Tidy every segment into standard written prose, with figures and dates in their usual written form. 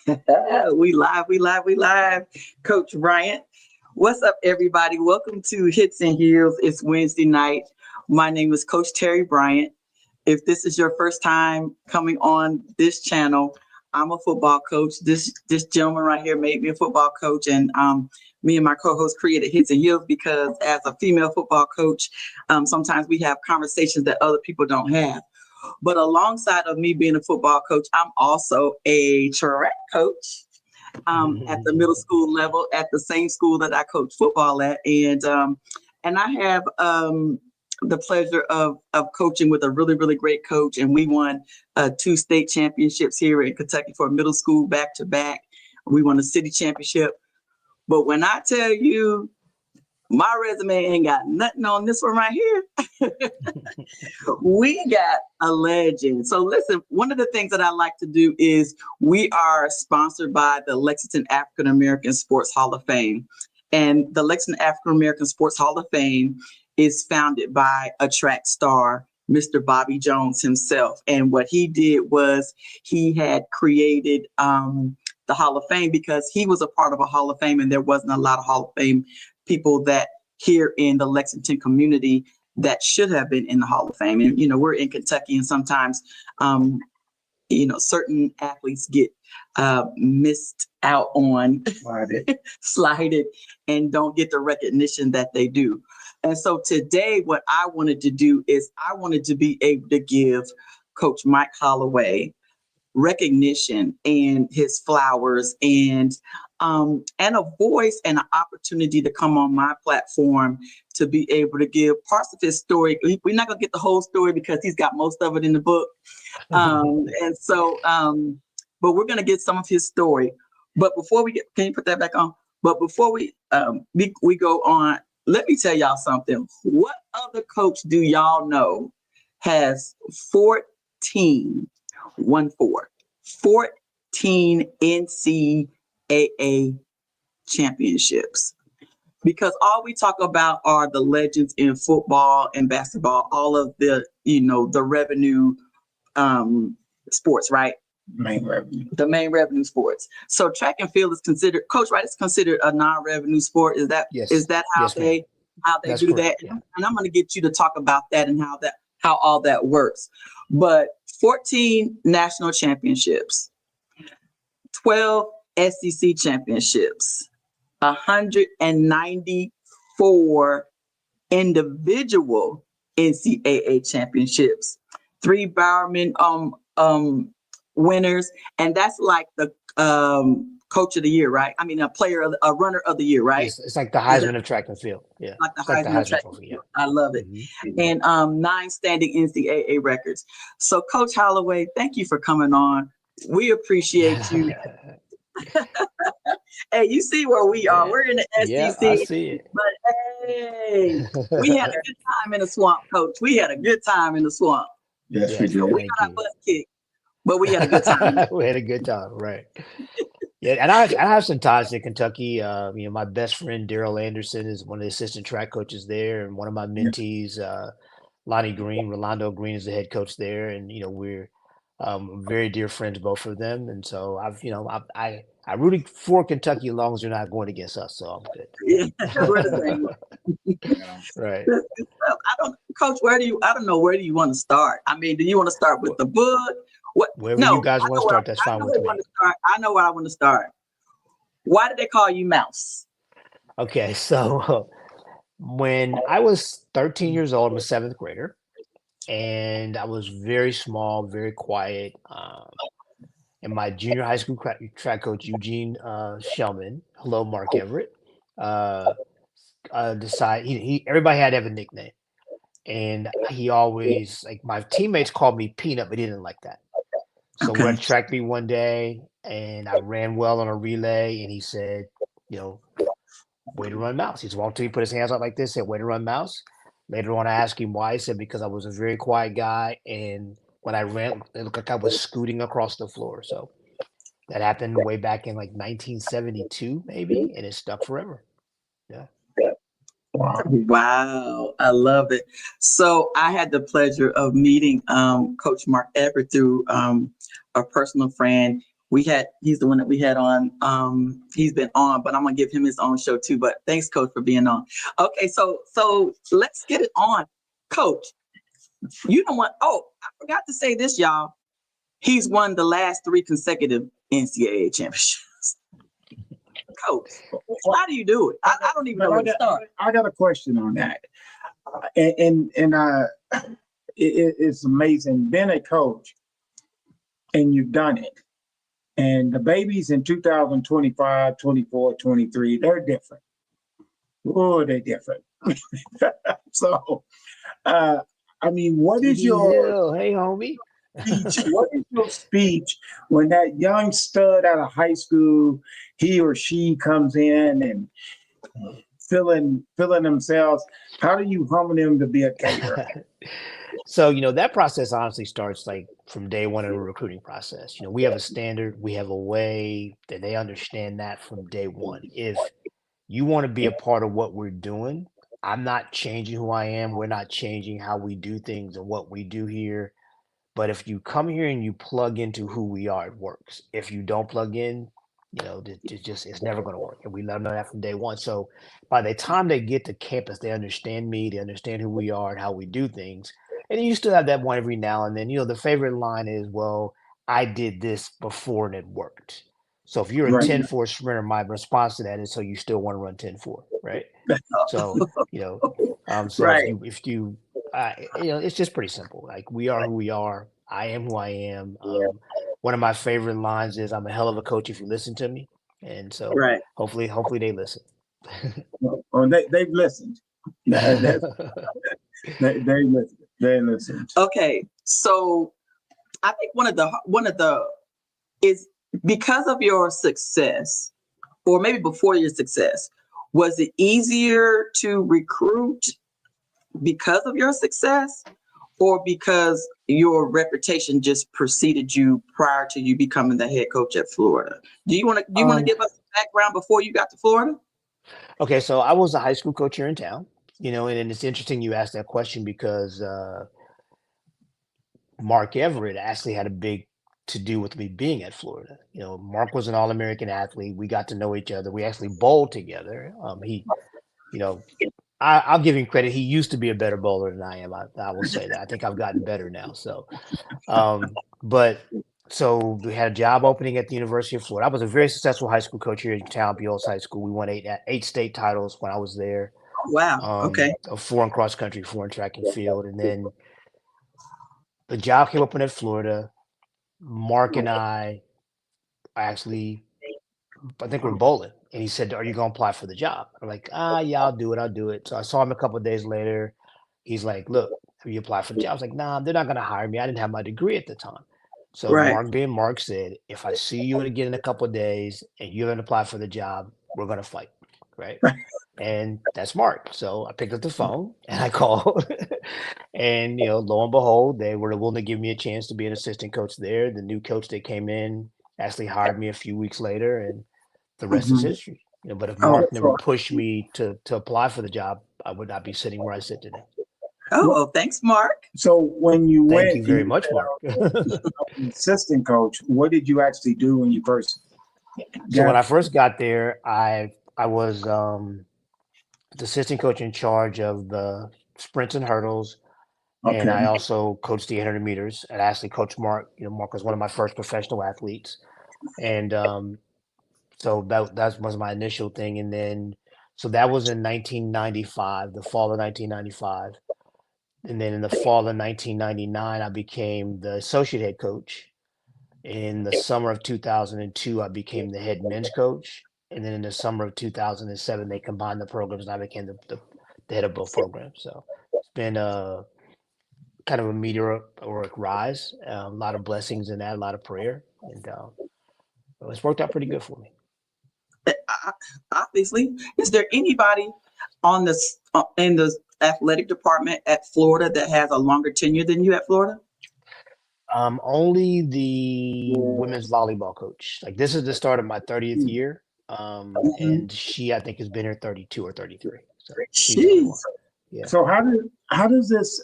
We live. Coach Bryant. What's up, everybody? Welcome to Hits and Heels. It's Wednesday night. My name is Coach Terry Bryant. If this is your first time coming on this channel, I'm a football coach. This gentleman right here made me a football coach, and me and my co-host created Hits and Heels because as a female football coach, sometimes we have conversations that other people don't have. But alongside of me being a football coach, I'm also a track coach at the middle school level at the same school that I coach football at. And I have the pleasure of coaching with a really, really great coach. And we won 2 state championships here in Kentucky for middle school back to back. We won a city championship. But when I tell you, my resume ain't got nothing on this one right here. We got a legend. So listen, one of the things that I like to do is we are sponsored by the Lexington African American Sports Hall of Fame. And the Lexington African American Sports Hall of Fame is founded by a track star, Mr. Bobby Jones himself. And what he did was he had created the Hall of Fame because he was a part of a Hall of Fame and there wasn't a lot of Hall of Fame people that here in the Lexington community that should have been in the Hall of Fame. And, we're in Kentucky and sometimes, certain athletes get missed out on, slighted, and don't get the recognition that they do. And so today, what I wanted to do is I wanted to be able to give Coach Mike Holloway recognition and his flowers and a voice and an opportunity to come on my platform to be able to give parts of his story. We're not gonna get the whole story because he's got most of it in the book. But we're gonna get some of his story. But before we can you put that back on? But before we go on, let me tell y'all something. What other coach do y'all know has 14 NCAA championships? Because all we talk about are the legends in football and basketball, all of the, the revenue sports, right? The main revenue sports. So track and field is considered, Coach, right? It's considered a non-revenue sport. Is that how they That's do correct, that? yeah. And I'm going to get you to talk about that and how all that works. But 14 national championships, 12 SEC championships, 194 individual NCAA championships, 3 Bowerman winners, and that's like the coach of the year, right? I mean, a runner of the year, right? It's like the Heisman of track and field. Yeah, like the it's like the Heisman Heisman Trophy. Trophy. Yeah, I love it. Mm-hmm. And 9 standing NCAA records. So, Coach Holloway, thank you for coming on. We appreciate you. Hey, you see where we are. We're in the SEC. Yeah, I see it. But hey, we had a good time in the swamp, Coach. We had a good time in the swamp. Yes, we did. We got our butt kicked, but we had a good time. We had a good time, right? Yeah, and I have some ties to Kentucky. My best friend Daryl Anderson is one of the assistant track coaches there, and one of my mentees, Rolando Green, is the head coach there, and we're very dear friends, both of them. And so I rooting for Kentucky as long as they're not going against us, so I'm good. Yeah, we're the same. Right. Coach, I don't know, where do you want to start? I mean, do you want to start with the book? Wherever you guys want to start, that's fine with me. I know where I want to start. Why did they call you Mouse? Okay, so when I was 13 years old, I'm a 7th grader, and I was very small, very quiet. And my junior high school track coach, Eugene Shellman, hello, Mark Everett, decided everybody had to have a nickname. And he always, my teammates called me Peanut, but he didn't like that. So we're at track meet one day, and I ran well on a relay, and he said, way to run Mouse. He's walked to me, put his hands out like this, said, way to run Mouse. Later on, I asked him why. He said, because I was a very quiet guy, and when I ran, it looked like I was scooting across the floor. So that happened way back in 1972, maybe, and it stuck forever. Yeah. Wow, I love it. So I had the pleasure of meeting Coach Mark Everett through a personal friend. He's the one that we had on. He's been on, but I'm gonna give him his own show too. But thanks, Coach, for being on. Okay, so let's get it on. Coach, you don't want, oh, I forgot to say this, y'all. He's won the last 3 consecutive NCAA championships. Coach, how do you do it? I don't even know where to start. I got a question on that. It's amazing being a coach and you've done it. And the babies in 2025, 24, 23, they're different. Oh, they're different. So, I mean, what is your hey homie? speech? What is your speech when that young stud out of high school, he or she comes in and feeling themselves? How do you humble them to be a Gator? So, that process honestly starts like from day one of the recruiting process. We have a standard, we have a way that they understand that from day one. If you want to be a part of what we're doing, I'm not changing who I am. We're not changing how we do things and what we do here. But if you come here and you plug into who we are, it works. If you don't plug in, it's never going to work. And we let them know that from day one. So by the time they get to campus, they understand me, they understand who we are and how we do things. And you still have that one every now and then. The favorite line is, well, I did this before and it worked. So if you're a 10-4 sprinter, my response to that is, so you still want to run 10-4, right? So, Right. if you it's just pretty simple. Like, we are who we are. I am who I am. One of my favorite lines is, I'm a hell of a coach if you listen to me. And so hopefully they listen. Or they've listened. They listened. They listened. Okay, so I think one of the is because of your success, or maybe before your success, was it easier to recruit because of your success, or because your reputation just preceded you prior to you becoming the head coach at Florida? Do you want to give us a background before you got to Florida? Okay, so I was a high school coach here in town, and it's interesting you asked that question because Mark Everett actually had a big to do with me being at Florida. Mark was an All-American athlete. We got to know each other. We actually bowled together. I'll give him credit. He used to be a better bowler than I am. I will say that. I think I've gotten better now. So, so we had a job opening at the University of Florida. I was a very successful high school coach here in town, Buell's High School. We won eight state titles when I was there. Wow. Okay. 4 in cross country, 4 in track and field. And then the job came open at Florida. Mark and I think we're bowling. And he said, are you going to apply for the job? I'm like, yeah, I'll do it. So I saw him a couple of days later. He's like, look, have you applied for the job? I was like, nah, they're not going to hire me. I didn't have my degree at the time. So Mark being Mark said, if I see you again in a couple of days and you haven't applied for the job, we're going to fight. Right. And that's Mark. So I picked up the phone and I called and, lo and behold, they were willing to give me a chance to be an assistant coach there. The new coach that came in actually hired me a few weeks later, and the rest is history. But if Mark never pushed me to apply for the job, I would not be sitting where I sit today. Oh, well, thanks, Mark. So when you went, thank you very much, Mark. Assistant coach, what did you actually do when you first? So when I first got there, I was the assistant coach in charge of the sprints and hurdles, and I also coached the 800 meters. And I actually coached Mark. Mark was one of my first professional athletes, and so that was my initial thing. And then so that was in 1995, the fall of 1995. And then in the fall of 1999, I became the associate head coach. In the summer of 2002, I became the head men's coach. And then in the summer of 2007, they combined the programs and I became the head of both programs. So it's been a kind of a meteoric rise, a lot of blessings in that, a lot of prayer. And it's worked out pretty good for me. Obviously, is there anybody on this in the athletic department at Florida that has a longer tenure than you at Florida? Only the women's volleyball coach. Like, this is the start of my 30th year. And she, I think, has been here 32 or 33. So she's yeah. So how does this?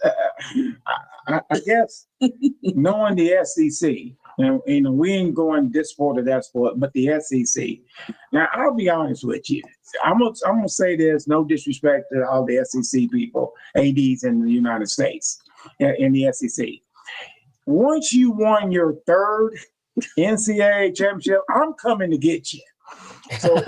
I guess knowing the SEC, And we ain't going this sport or that sport, but the SEC. Now, I'll be honest with you. I'm gonna say this, no disrespect to all the SEC people, ADs in the United States, in the SEC. Once you won your third NCAA championship, I'm coming to get you. So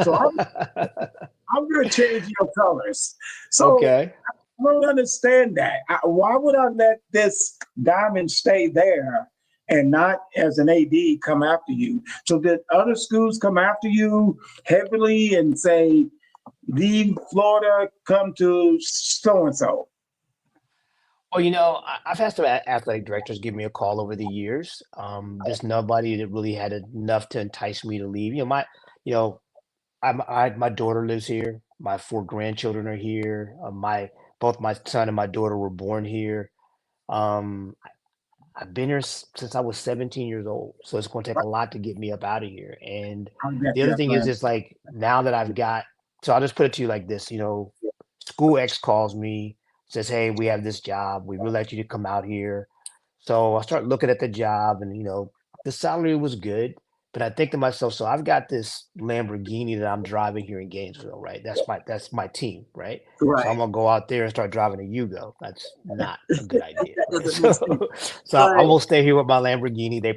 I'm gonna change your colors. So Okay. I don't understand that. Why would I let this diamond stay there and not, as an AD, come after you? So did other schools come after you heavily and say, leave Florida, come to so-and-so? Well, I've had some athletic directors give me a call over the years. There's nobody that really had enough to entice me to leave. You know, my daughter lives here. My 4 grandchildren are here. Both my son and my daughter were born here. Um, I've been here since I was 17 years old, so it's going to take a lot to get me up out of here. And I get the other that, thing is, man. it's like now that so I'll just put it to you like this. School X calls me, says, "Hey, we have this job. We would like you to come out here." So I start looking at the job, and the salary was good, but I think to myself, so I've got this Lamborghini that I'm driving here in Gainesville, right? That's my team, right? So I'm Right. gonna go out there and start driving a Yugo. That's not a good idea, That right? doesn't make sense. So I Right. will stay here with my Lamborghini. They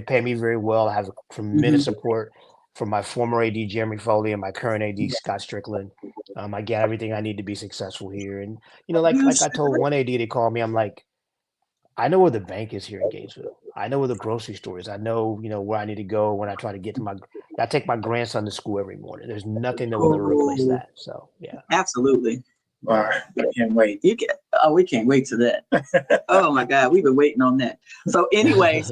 pay me very well. I have tremendous Mhm. support from my former AD Jeremy Foley and my current AD Scott Strickland. I get everything I need to be successful here, and You like I told one AD, they called me. I'm like, I know where the bank is here in Gainesville. I know where the grocery store is. I know, where I need to go when I try to get to I take my grandson to school every morning. There's nothing that will ever replace Oh, that. So yeah. absolutely. Wow, I can't wait. You can. Oh, we can't wait to that. Oh my God, we've been waiting on that. So anyway,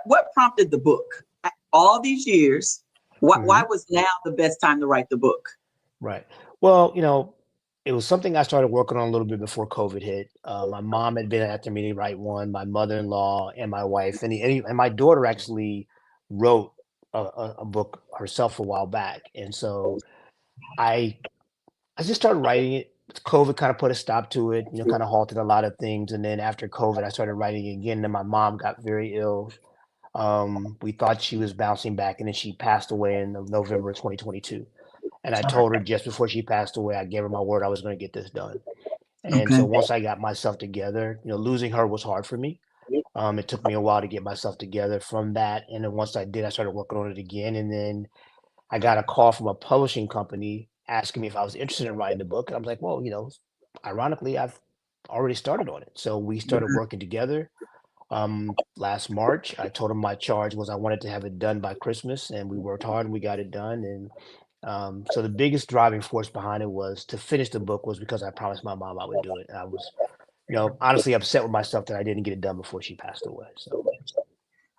what prompted the book? All these years, why Mhm. was now the best time to write the book? Right. Well, it was something I started working on a little bit before COVID hit. My mom had been after me to write one, my mother-in-law and my wife, and my daughter actually wrote a book herself a while back. And so I I just started writing it. COVID kind of put a stop to it, kind of halted a lot of things. And then after COVID, I started writing again. And my mom got very ill. We thought she was bouncing back, and then she passed away in November of 2022. And I told her just before she passed away, I gave her my word I was going to get this done. And so Okay. once I got myself together, losing her was hard for me. It took me a while to get myself together from that. And then once I did, I started working on it again. And then I got a call from a publishing company asking me if I was interested in writing the book. And I'm like, well, ironically, I've already started on it. So we started working together. Last March, I told him my charge was I wanted to have it done by Christmas, and we worked hard and we got it done. And so the biggest driving force behind it was to finish the book was because I promised my mom I would do it. And I was, honestly upset with myself that I didn't get it done before she passed away. So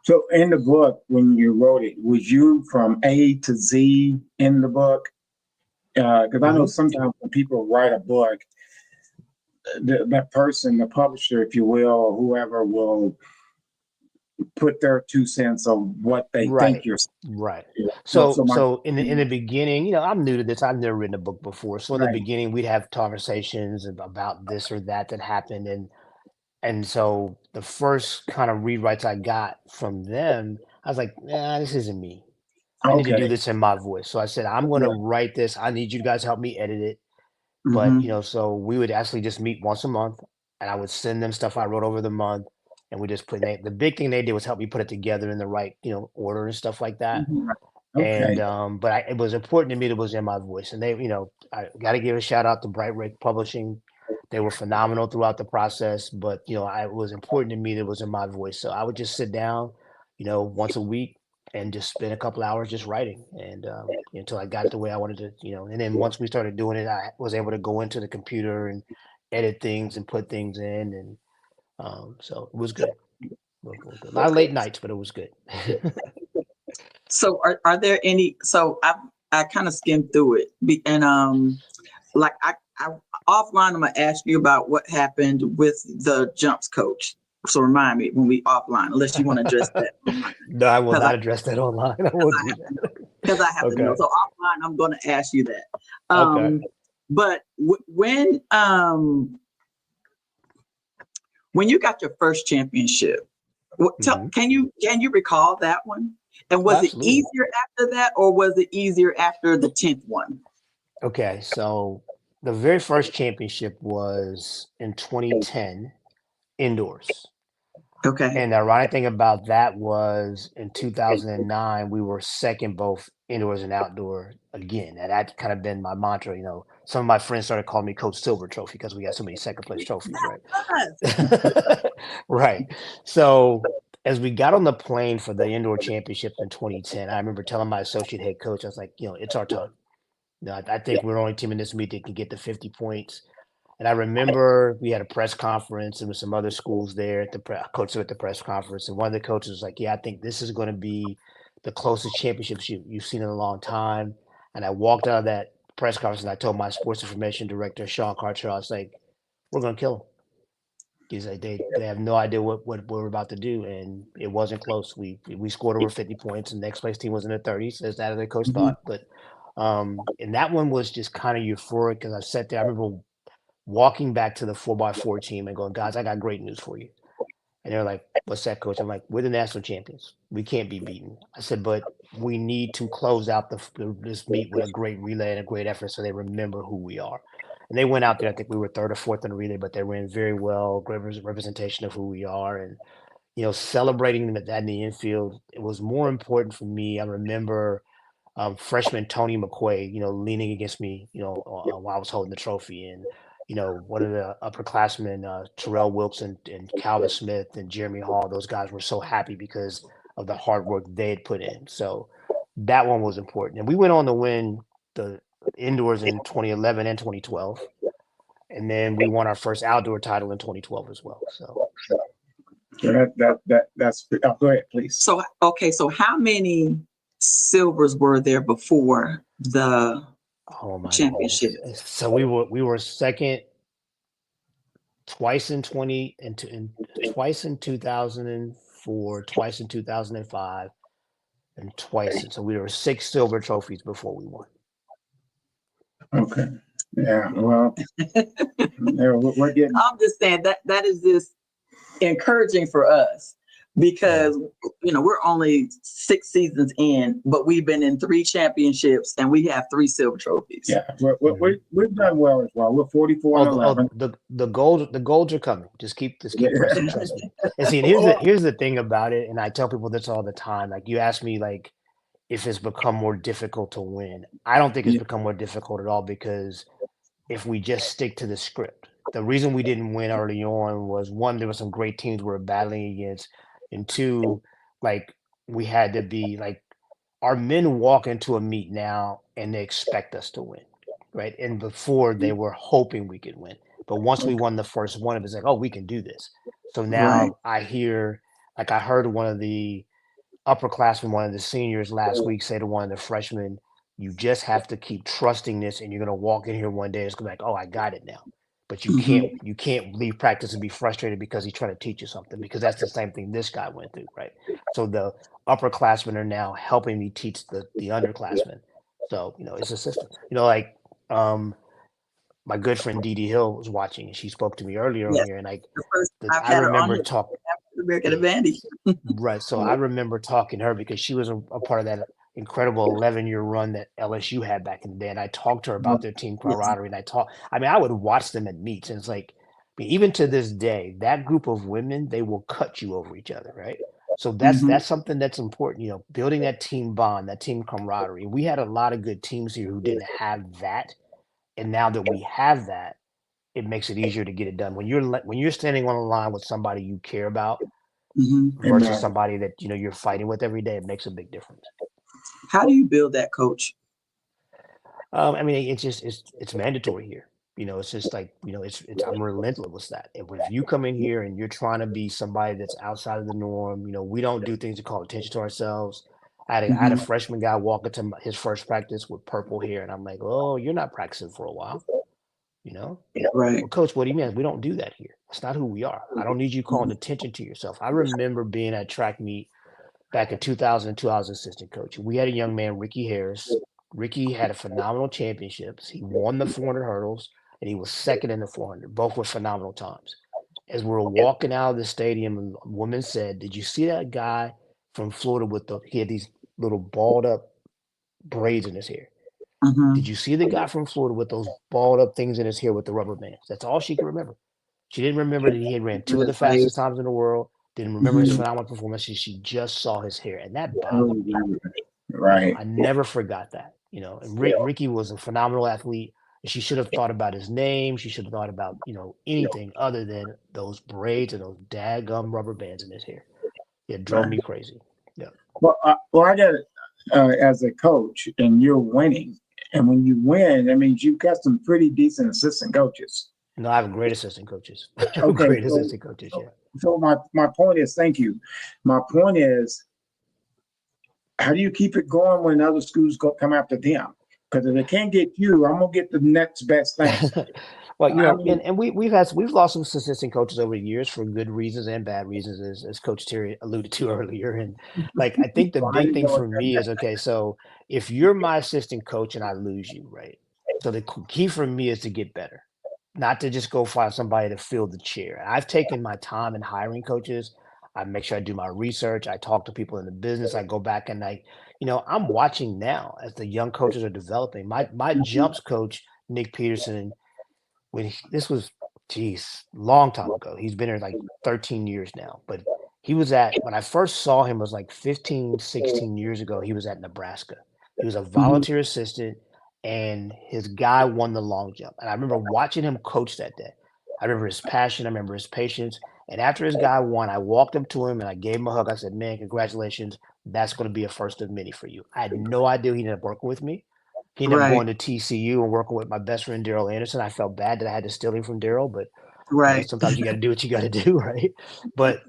So in the book, when you wrote it, was you from A to Z in the book? Because I know mhm. sometimes when people write a book, that person, the publisher, if you will, or whoever will put their 2 cents on what they think Right. you're Right. saying. So So my so in the beginning, I'm new to this. I've never written a book before. So in the right, beginning, we'd have conversations about this or that happened. And so the first kind of rewrites I got from them, I was like, nah, this isn't me. I need to do okay, this in my voice. So I said, I'm going to yeah, write this. I need you guys to help me edit it. But, Hmm. so we would actually just meet once a month, and I would send them stuff I wrote over the month, and we just the big thing they did was help me put it together in the right, order and stuff like that. And okay, but it was important to me that it was in my voice. And they, I got to give a shout out to Bright Red Publishing. They were phenomenal throughout the process, but it was important to me that it was in my voice. So I would just sit down, once a week and just spend a couple hours just writing, and until I got it the way I wanted to, And then once we started doing it, I was able to go into the computer and edit things and put things in, and so it was good. A lot of late nights, but it was good. So are there any? So I kind of skimmed through it, and like I offline, I'm gonna ask you about what happened with the jumps coach. So remind me when we offline, unless you want to address that online, No, I will because not address that online. I won't do that. I have to know. Okay. So offline, I'm going to ask you that. Okay. But when you got your first championship, can you recall that one? And was it easier after that, or was it easier after the 10th one? Okay, so the very first championship was in 2010 indoors. Okay. And the ironic thing about that was in 2009, we were second both indoors and outdoor again. And that kind of been my mantra. Some of my friends started calling me Coach Silver Trophy because we got so many second place trophies, right? Right. So as we got on the plane for the indoor championships in 2010, I remember telling my associate head coach, I was like, it's our time. I think we're the only team in this meet that can get the 50 points. And I remember we had a press conference and with some other schools there at the coach at the press conference. And one of the coaches was like, yeah, I think this is going to be the closest championships you've seen in a long time. And I walked out of that press conference and I told my sports information director, Sean Carter, I was like, we're going to kill them. He's like, they have no idea what we're about to do. And it wasn't close. We scored over 50 points and the next place team was in the 30s, as that other coach thought. But and that one was just kind of euphoric because I sat there. I remember walking back to the 4x4 team and going, guys, I got great news for you. And they're like, what's that, coach? I'm like, we're the national champions. We can't be beaten. I said, but we need to close out this meet with a great relay and a great effort so they remember who we are. And they went out there. I think we were third or fourth in the relay, but they ran very well, great representation of who we are. And, celebrating them at that in the infield, it was more important for me. I remember freshman Tony McQuaid, leaning against me, while I was holding the trophy. And, one of the upperclassmen, Terrell Wilkes and Calvin Smith and Jeremy Hall, those guys were so happy because of the hard work they had put in. So that one was important. And we went on to win the indoors in 2011 and 2012. And then we won our first outdoor title in 2012 as well. So that's go ahead, please. So how many silvers were there before the championship? Goodness. So we were second twice in 2004, twice in 2005, and twice. So we were 6 silver trophies before we won. Okay. Yeah. Well, we're getting. I'm just saying that is just encouraging for us. Because, we're only 6 seasons in, but we've been in 3 championships and we have 3 silver trophies. Yeah, we've done well as well. We're 44 and 11. The golds are coming. Just keep pressing, trust me. And see, here's the thing about it, and I tell people this all the time. Like, you ask me, like, if it's become more difficult to win. I don't think it's become more difficult at all, because if we just stick to the script. The reason we didn't win early on was, 1, there were some great teams we were battling against. And 2, like, we had to be like, our men walk into a meet now and they expect us to win, right? And before, they were hoping we could win. But once we won the first one, it was like, oh, we can do this. So now I hear, like, I heard one of the upperclassmen, one of the seniors last week say to one of the freshmen, you just have to keep trusting this and you're going to walk in here one day. It's going to be like, oh, I got it now. But you can't leave practice and be frustrated because he's trying to teach you something, because that's the same thing this guy went through, right? So the upperclassmen are now helping me teach the underclassmen. So, it's a system. My good friend Dee Dee Hill was watching, and she spoke to me earlier on here, and I remember talking. American Advantage. Right. So I remember talking to her because she was a part of that incredible 11-year run that LSU had back in the day. And I talked to her about their team camaraderie. And I would watch them at meets. And it's like, even to this day, that group of women, they will cut you over each other. Right. So that's something that's important, building that team bond, that team camaraderie. We had a lot of good teams here who didn't have that. And now that we have that, it makes it easier to get it done. When you're standing on a line with somebody you care about versus somebody that, you're fighting with every day, it makes a big difference. How do you build that, Coach? It's mandatory here. It's just like, I'm relentless with that. If you come in here and you're trying to be somebody that's outside of the norm, we don't do things to call attention to ourselves. I had a freshman guy walk into his first practice with purple hair, and I'm like, oh, you're not practicing for a while. Right. Well, Coach, what do you mean? We don't do that here. That's not who we are. I don't need you calling attention to yourself. I remember being at track meet back in 2002. I was assistant coach. We had a young man, Ricky Harris. Ricky had a phenomenal championships. He won the 400 hurdles, and he was second in the 400. Both were phenomenal times. As we're walking out of the stadium, a woman said, "Did you see that guy from Florida with he had these little balled up braids in his hair? Mm-hmm. Did you see the guy from Florida with those balled up things in his hair with the rubber bands?" That's all she could remember. She didn't remember that he had ran 2 of the fastest times in the world. Didn't remember his Mm-hmm. phenomenal performance. She just saw his hair, and that Oh, bothered me. right. I never forgot that. And Ricky was a phenomenal athlete. And she should have thought about his name. She should have thought about anything other than those braids and those daggum rubber bands in his hair. It drove me crazy. Yeah. Well, I got it as a coach, and you're winning. And when you win, that means you've got some pretty decent assistant coaches. No, I have great assistant coaches. Okay, Great assistant coaches. Yeah. So my point is, thank you. My point is, how do you keep it going when other schools come after them? Because if they can't get you, I'm gonna get the next best thing. Well, I mean, and we've lost some assistant coaches over the years for good reasons and bad reasons, as Coach Terry alluded to earlier. And like, I think the well, how big you thing doing for me is, okay, so if you're my assistant coach and I lose you, right? So the key for me is to get better, not to just go find somebody to fill the chair. I've taken my time in hiring coaches. I make sure I do my research. I talk to people in the business. I go back and I'm watching now as the young coaches are developing. My jumps coach, Nick Peterson, this was, geez, long time ago. He's been here like 13 years now, but when I first saw him was like 15, 16 years ago. He was at Nebraska. He was a Mm-hmm. volunteer assistant, and his guy won the long jump. And I remember watching him coach that day. I remember his passion. I remember his patience. And after his guy won, I walked up to him and I gave him a hug. I said, "Man, congratulations. That's going to be a first of many for you." I had no idea he ended up working with me. He ended up Right. going to TCU and working with my best friend Daryl Anderson. I felt bad that I had to steal him from Daryl, but Right. sometimes you got to do what you got to do, right? But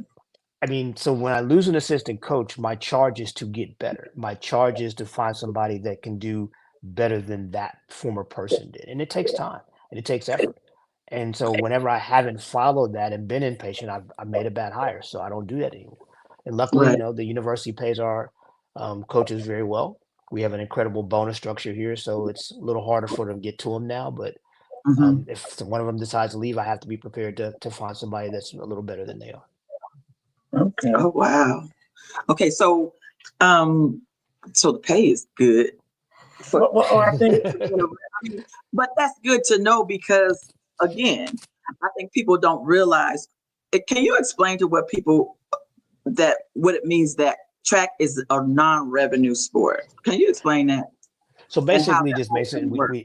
I mean, so when I lose an assistant coach, my charge is to get better. My charge is to find somebody that can do better than that former person did, and it takes time and it takes effort. And so whenever I haven't followed that and been impatient, I've made a bad hire. So I don't do that anymore. And luckily, Right. the university pays our coaches very well. We have an incredible bonus structure here, so it's a little harder for them to get to them now. But Mm-hmm. if one of them decides to leave, I have to be prepared to find somebody that's a little better than they are. okay. Oh wow. Okay, so so the pay is good. Well, I think But that's good to know because again, I think people don't realize can you explain to what it means that track is a non-revenue sport? Can you explain that So and how basically, that just whole basically, thing works?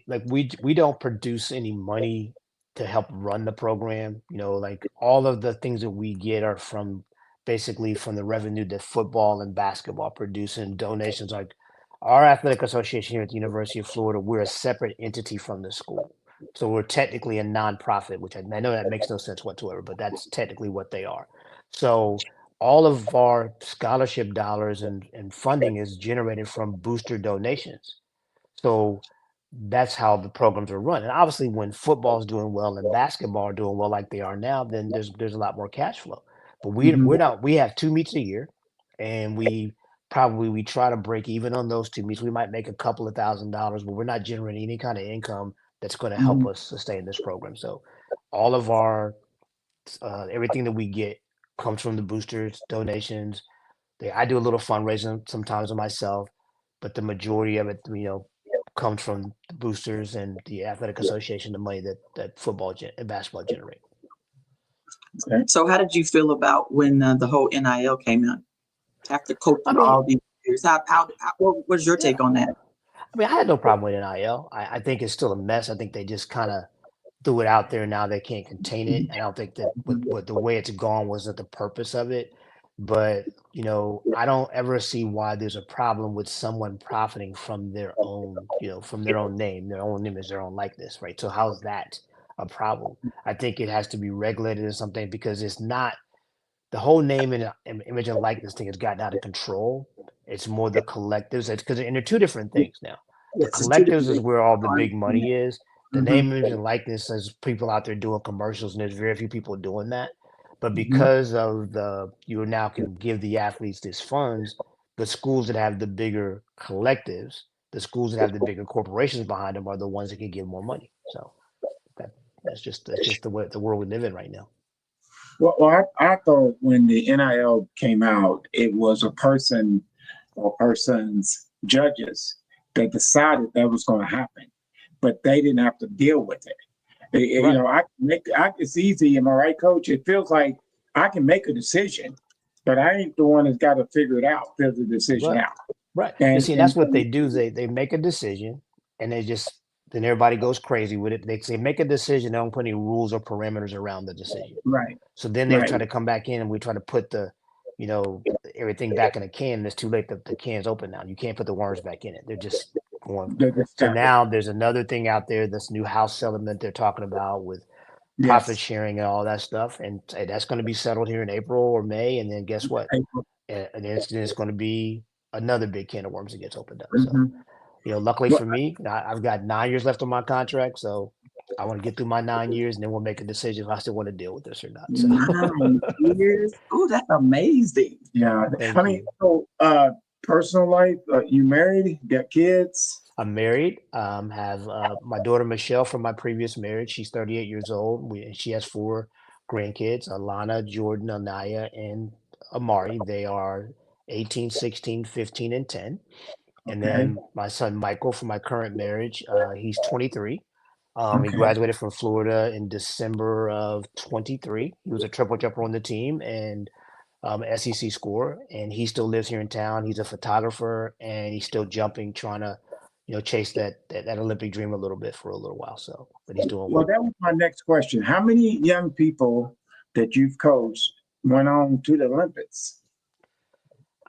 we don't produce any money to help run the program. Like all of the things that we get are basically from the revenue that football and basketball produce and donations. Like our athletic association here at the University of Florida, we're a separate entity from the school. So we're technically a nonprofit, which I know that makes no sense whatsoever, but that's technically what they are. So all of our scholarship dollars and funding is generated from booster donations. So that's how the programs are run. And obviously, when football is doing well and basketball are doing well like they are now, then there's a lot more cash flow. But Mhm. we're not. We have 2 meets a year, and we try to break even on those 2 meets. We might make a couple of $1,000s, but we're not generating any kind of income that's going to help Mhm. us sustain this program. So all of our everything that we get comes from the boosters, donations. I do a little fundraising sometimes myself, but the majority of it, comes from the boosters and the athletic association, the money that football and basketball generate. okay. So how did you feel about when the whole NIL came out after I coaching mean, all these years? What was your yeah, take on that? I mean, I had no problem with NIL. I think it's still a mess. I think they just kind of threw it out there. Now they can't contain it. I don't think that with the way it's gone wasn't the purpose of it. But I don't ever see why there's a problem with someone profiting from their own, from their own name. Their own image, their own likeness, right? So how's that a problem? I think it has to be regulated or something because it's not the whole name and image and likeness thing has gotten out of control. It's more the collectives. It's because and they're two different things now. The Yes, it's two different collectives is things. where all the big money is. The Mhm. name, image, and likeness is people out there doing commercials, and there's very few people doing that. But Mhm. because of you now can give the athletes these funds, the schools that have the bigger collectives, the schools that have the bigger corporations behind them are the ones that can give more money. So that's just the way the world we live in right now. Well, I thought when the NIL came out, it was a person or persons judges that decided that was going to happen, but they didn't have to deal with it. You Right. know, it's easy. Am I right, Coach? It feels like I can make a decision, but I ain't the one that's got to figure it out, figure the decision Right. out. Right. And, See, that's what they do. They make a decision, and then everybody goes crazy with it. They say make a decision. They don't put any rules or parameters around the decision. right, So then they right. try to come back in, and we try to put everything back in a can. And it's too late. The can's open now. You can't put the worms back in it. They're just going. So now there's another thing out there. This new house settlement they're talking about with profit sharing and all that stuff, and that's going to be settled here in April or May. And then guess what? And then it's going to be another big can of worms that gets opened up. So, luckily for me, I've got 9 years left on my contract. So I want to get through my 9 years, and then we'll make a decision if I still want to deal with this or not. So. 9 years? Oh, that's amazing. Yeah. So personal life, you married, got kids? I'm married. Have my daughter Michelle from my previous marriage. She's 38 years old. She has 4 grandkids: Alana, Jordan, Anaya, and Amari. They are 18, 16, 15, and 10. And then my son Michael from my current marriage, he's 23. He graduated from Florida in December of 23. He was a triple jumper on the team and SEC scorer, and he still lives here in town. He's a photographer, and he's still jumping, trying to chase that Olympic dream a little bit for a little while. So, but he's doing well. Well, that was my next question. How many young people that you've coached went on to the Olympics?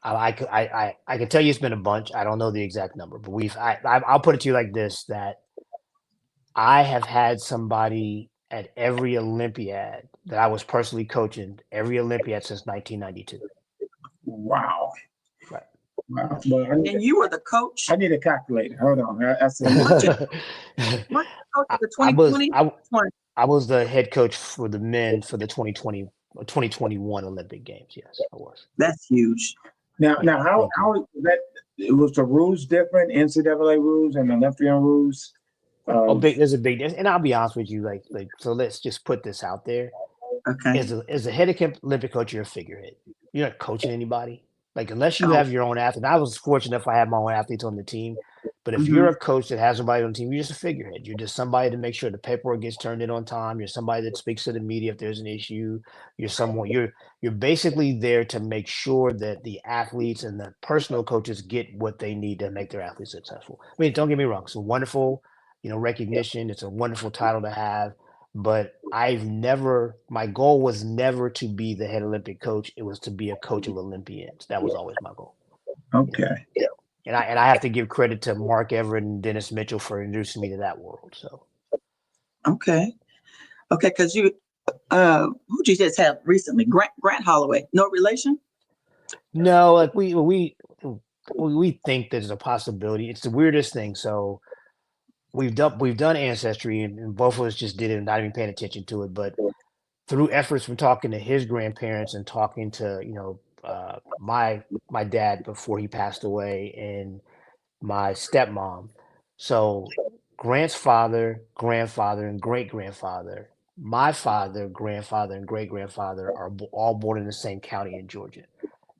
I can tell you it's been a bunch. I don't know the exact number, but I'll put it to you like this, that I have had somebody at every Olympiad that I was personally coaching, every Olympiad since 1992. Wow. Right. Wow. Well, And you were the coach? I need a calculator. Hold on. I said, what coach of the 2020? I was the head coach for the men for the 2021 Olympic Games. Yes, I was. That's huge. Now, how that was the rules different? NCAA rules and Olympian rules? There's a big difference. And I'll be honest with you, so let's just put this out there. Okay. As a head Olympic coach, you're a figurehead. You're not coaching anybody. Unless you have your own athlete. I was fortunate if I had my own athletes on the team. But if you're a coach that has somebody on the team, you're just a figurehead. You're just somebody to make sure the paperwork gets turned in on time. You're somebody that speaks to the media if there's an issue. You're basically there to make sure that the athletes and the personal coaches get what they need to make their athletes successful. I mean, don't get me wrong. It's a wonderful, recognition. It's a wonderful title to have. But my goal was never to be the head Olympic coach. It was to be a coach of Olympians. That was always my goal. Okay. Yeah. And I have to give credit to Mark Everett and Dennis Mitchell for introducing me to that world. So. Okay. Because who'd you just have recently? Grant Holloway. No relation? No, we think there's a possibility. It's the weirdest thing. So we've done Ancestry, and both of us just did it and not even paying attention to it. But through efforts from talking to his grandparents and talking to my dad before he passed away, and my stepmom. So Grant's father, grandfather, and great grandfather, my father, grandfather, and great grandfather are all born in the same county in Georgia.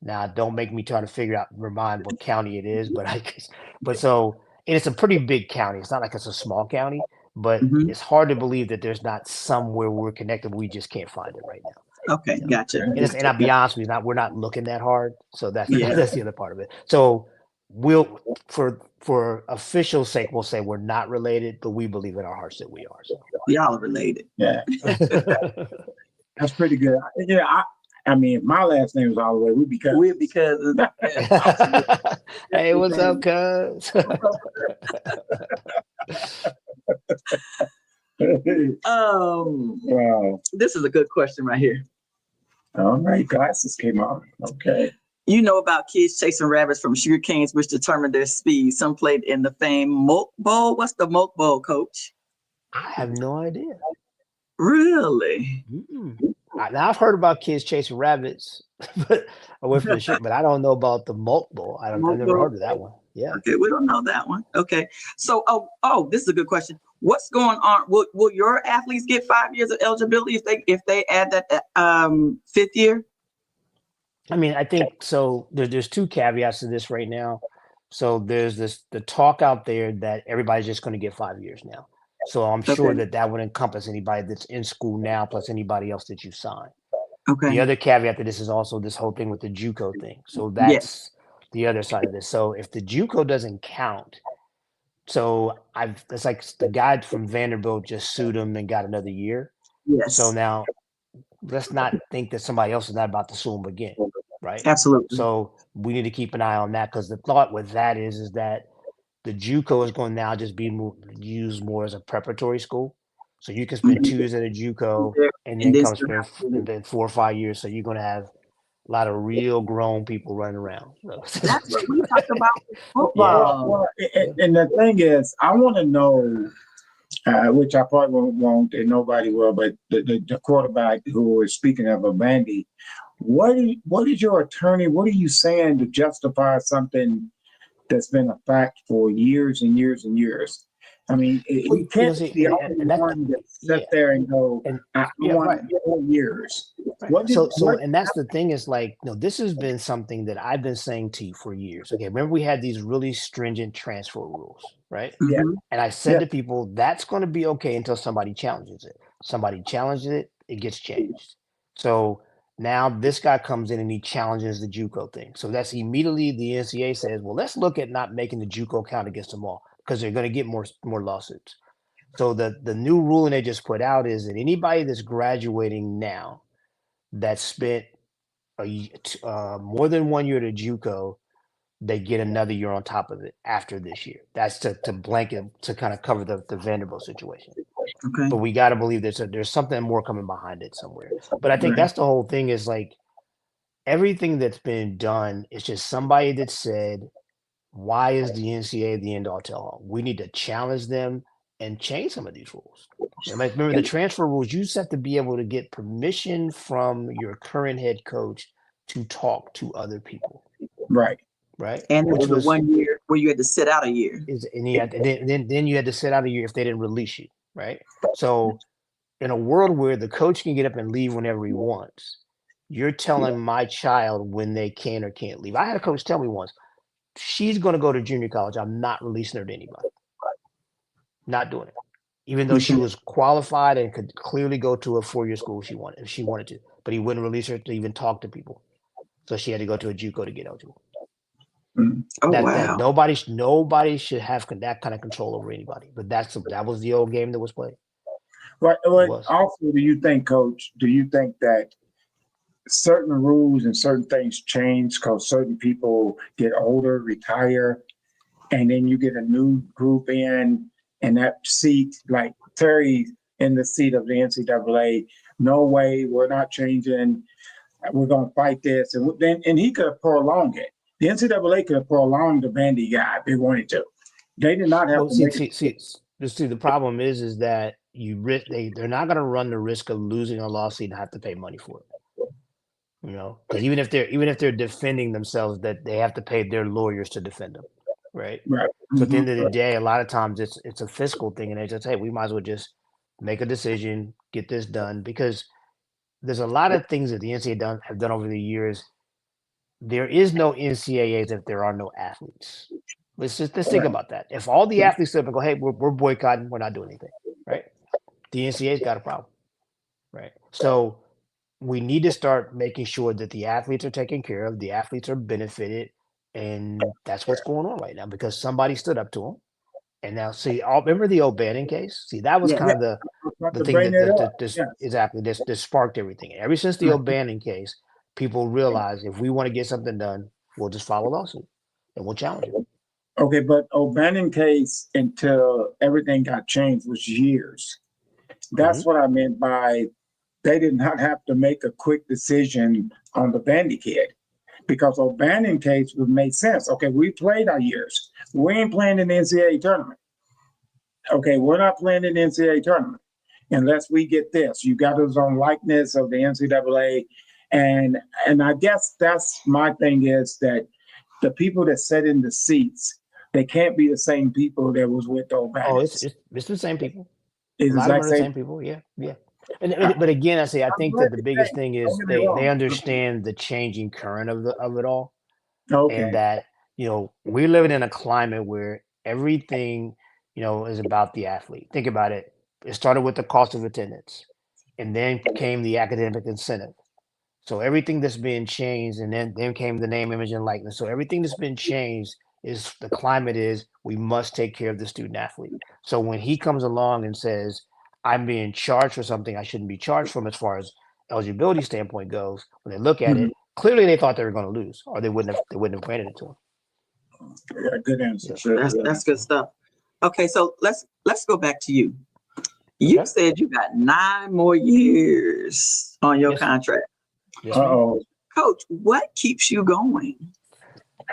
Now, don't make me try to remind what county it is, and it's a pretty big county. It's not like it's a small county, but it's hard to believe that there's not somewhere we're connected. We just can't find it right now. Okay, gotcha. And I'll be honest with you, we're not looking that hard. So that's the other part of it. So we'll, for official sake, we'll say we're not related, but we believe in our hearts that we are. So y'all are related. Yeah. That's pretty good. Yeah, I mean, if my last name was Holloway, we'd be cousins. Hey, what's up, cuz? Wow. This is a good question right here. All right, glasses came on. Okay. You know about kids chasing rabbits from sugar canes, which determine their speed. Some played in the famed Moke Bowl. What's the Moke Bowl, Coach? I have no idea. Really? Now I've heard about kids chasing rabbits, but away from the shit. But I don't know about the Moke Bowl. I've never heard of that one. Yeah. Okay, we don't know that one. Okay. So, this is a good question. What's going on? Will your athletes get 5 years of eligibility if they add that fifth year? I mean, I think so. There's two caveats to this right now. So there's the talk out there that everybody's just going to get 5 years now. So I'm sure Okay. that would encompass anybody that's in school now, plus anybody else that you sign. Okay. The other caveat to this is also this whole thing with the JUCO thing. So Yes. that's the other side of this. So if the JUCO doesn't count, so it's like the guy from Vanderbilt just sued him and got another year. Yes. So now let's not think that somebody else is not about to sue him again, right? Absolutely. So we need to keep an eye on that, because the thought with that is that the JUCO is going to now just be used more as a preparatory school. So you can spend 2 years at a JUCO and then come spend and then 4 or 5 years. So you're going to have a lot of real grown people running around. So. That's what we talked about with football. Well, and the thing is, I want to know, which I probably won't, and nobody will, but the quarterback who is speaking of Vandy, what is your attorney, what are you saying to justify something that's been a fact for years and years and years? I mean, you can't be the only one that sit there and go, I want 4 years. Right. And that's the thing is, like, this has been something that I've been saying to you for years. Okay, remember we had these really stringent transfer rules, right? Yeah. And I said to people, that's going to be okay until somebody challenges it. Somebody challenges it, it gets changed. So now this guy comes in and he challenges the JUCO thing. So that's immediately the NCAA says, well, let's look at not making the JUCO count against them all, because they're going to get more lawsuits. So the new ruling they just put out is that anybody that's graduating now that spent more than 1 year at a JUCO, they get another year on top of it after this year. That's to blanket, to kind of cover the Vanderbilt situation. Okay. But we got to believe there's something more coming behind it somewhere. But I think that's the whole thing, is like everything that's been done is just somebody that said, why is the NCAA the end all tell all? We need to challenge them and change some of these rules. And like, remember the transfer rules, you just have to be able to get permission from your current head coach to talk to other people. Right. And it was 1 year where you had to sit out a year. Then you had to sit out a year if they didn't release you, right? So in a world where the coach can get up and leave whenever he wants, you're telling my child when they can or can't leave. I had a coach tell me once, she's going to go to junior college, I'm not releasing her to anybody. Not doing it. Even though she was qualified and could clearly go to a 4-year school if she wanted to. But he wouldn't release her to even talk to people. So she had to go to a JUCO to get eligible. Wow. Nobody should have that kind of control over anybody. But that was the old game that was played. Right. Also, do you think, Coach, that certain rules and certain things change because certain people get older, retire, and then you get a new group in, and that seat, like Terry in the seat of the NCAA, no way, we're not changing, we're going to fight this. And he could have prolonged it. The NCAA could have prolonged the Vandy guy if they wanted to. They did not have to see, the problem is that they're not going to run the risk of losing a lawsuit and have to pay money for it. Because even if they're defending themselves, that they have to pay their lawyers to defend them, right? So at the end of the day, a lot of times it's a fiscal thing, and they just, hey, we might as well just make a decision, get this done, because there's a lot of things that the NCAA have done over the years. There is no NCAAs if there are no athletes. Let's think about that. If all the athletes step up and go, hey, we're boycotting, we're not doing anything, right? The NCAA's got a problem, right? So we need to start making sure that the athletes are taken care of, the athletes are benefited, and that's what's going on right now, because somebody stood up to them. And now, see, remember the O'Bannon case? See, that was kind of the thing that sparked everything. Ever since the O'Bannon case, people realize if we want to get something done, we'll just file a lawsuit and we'll challenge it. Okay, but O'Bannon case, until everything got changed, was years. That's what I meant by they did not have to make a quick decision on the Vandy kid, because O'Bannon case would make sense. Okay, we played our years. We ain't playing in the NCAA tournament. Okay, we're not playing in the NCAA tournament unless we get this. You got his own likeness of the NCAA. And I guess that's my thing, is that the people that sit in the seats they can't be the same people that was with those Oh, bandits. it's the same people. It's A the lot of them exact are the same. same people. Yeah, yeah. I- But again, I I'm think glad that the they biggest changed. thing Don't is get me they wrong. understand the changing current of it all, and Okay. that we're living in a climate where everything is about the athlete. Think about it. It started with the cost of attendance, and then came the academic incentive. So everything that's been changed, and then came the name, image, and likeness. So everything that's been changed is the climate is we must take care of the student athlete. So when he comes along and says, I'm being charged for something I shouldn't be charged from as far as eligibility standpoint goes, when they look at Mhm. it, clearly they thought they were going to lose, or they wouldn't have granted it to him. Yeah, good answer. Yeah. That's good stuff. Okay, so let's go back to you. You Okay. said you got 9 more years on your Yes. contract. Yes, ma'am. Uh-oh. Coach, what keeps you going?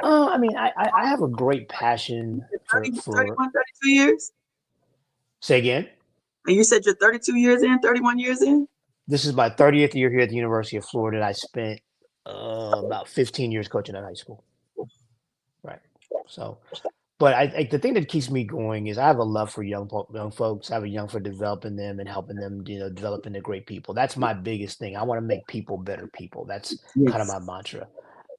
I mean, I have a great passion 30, for 31, 32 years? say again. And you said you're 32 years in, 31 years in? This is my 30th year here at the University of Florida. And I spent about 15 years coaching at high school. Right. So, but I the thing that keeps me going is I have a love for young folks. I have a young for developing them and helping them, develop into great people. That's my biggest thing. I want to make people better people. That's kind of Yes. my mantra.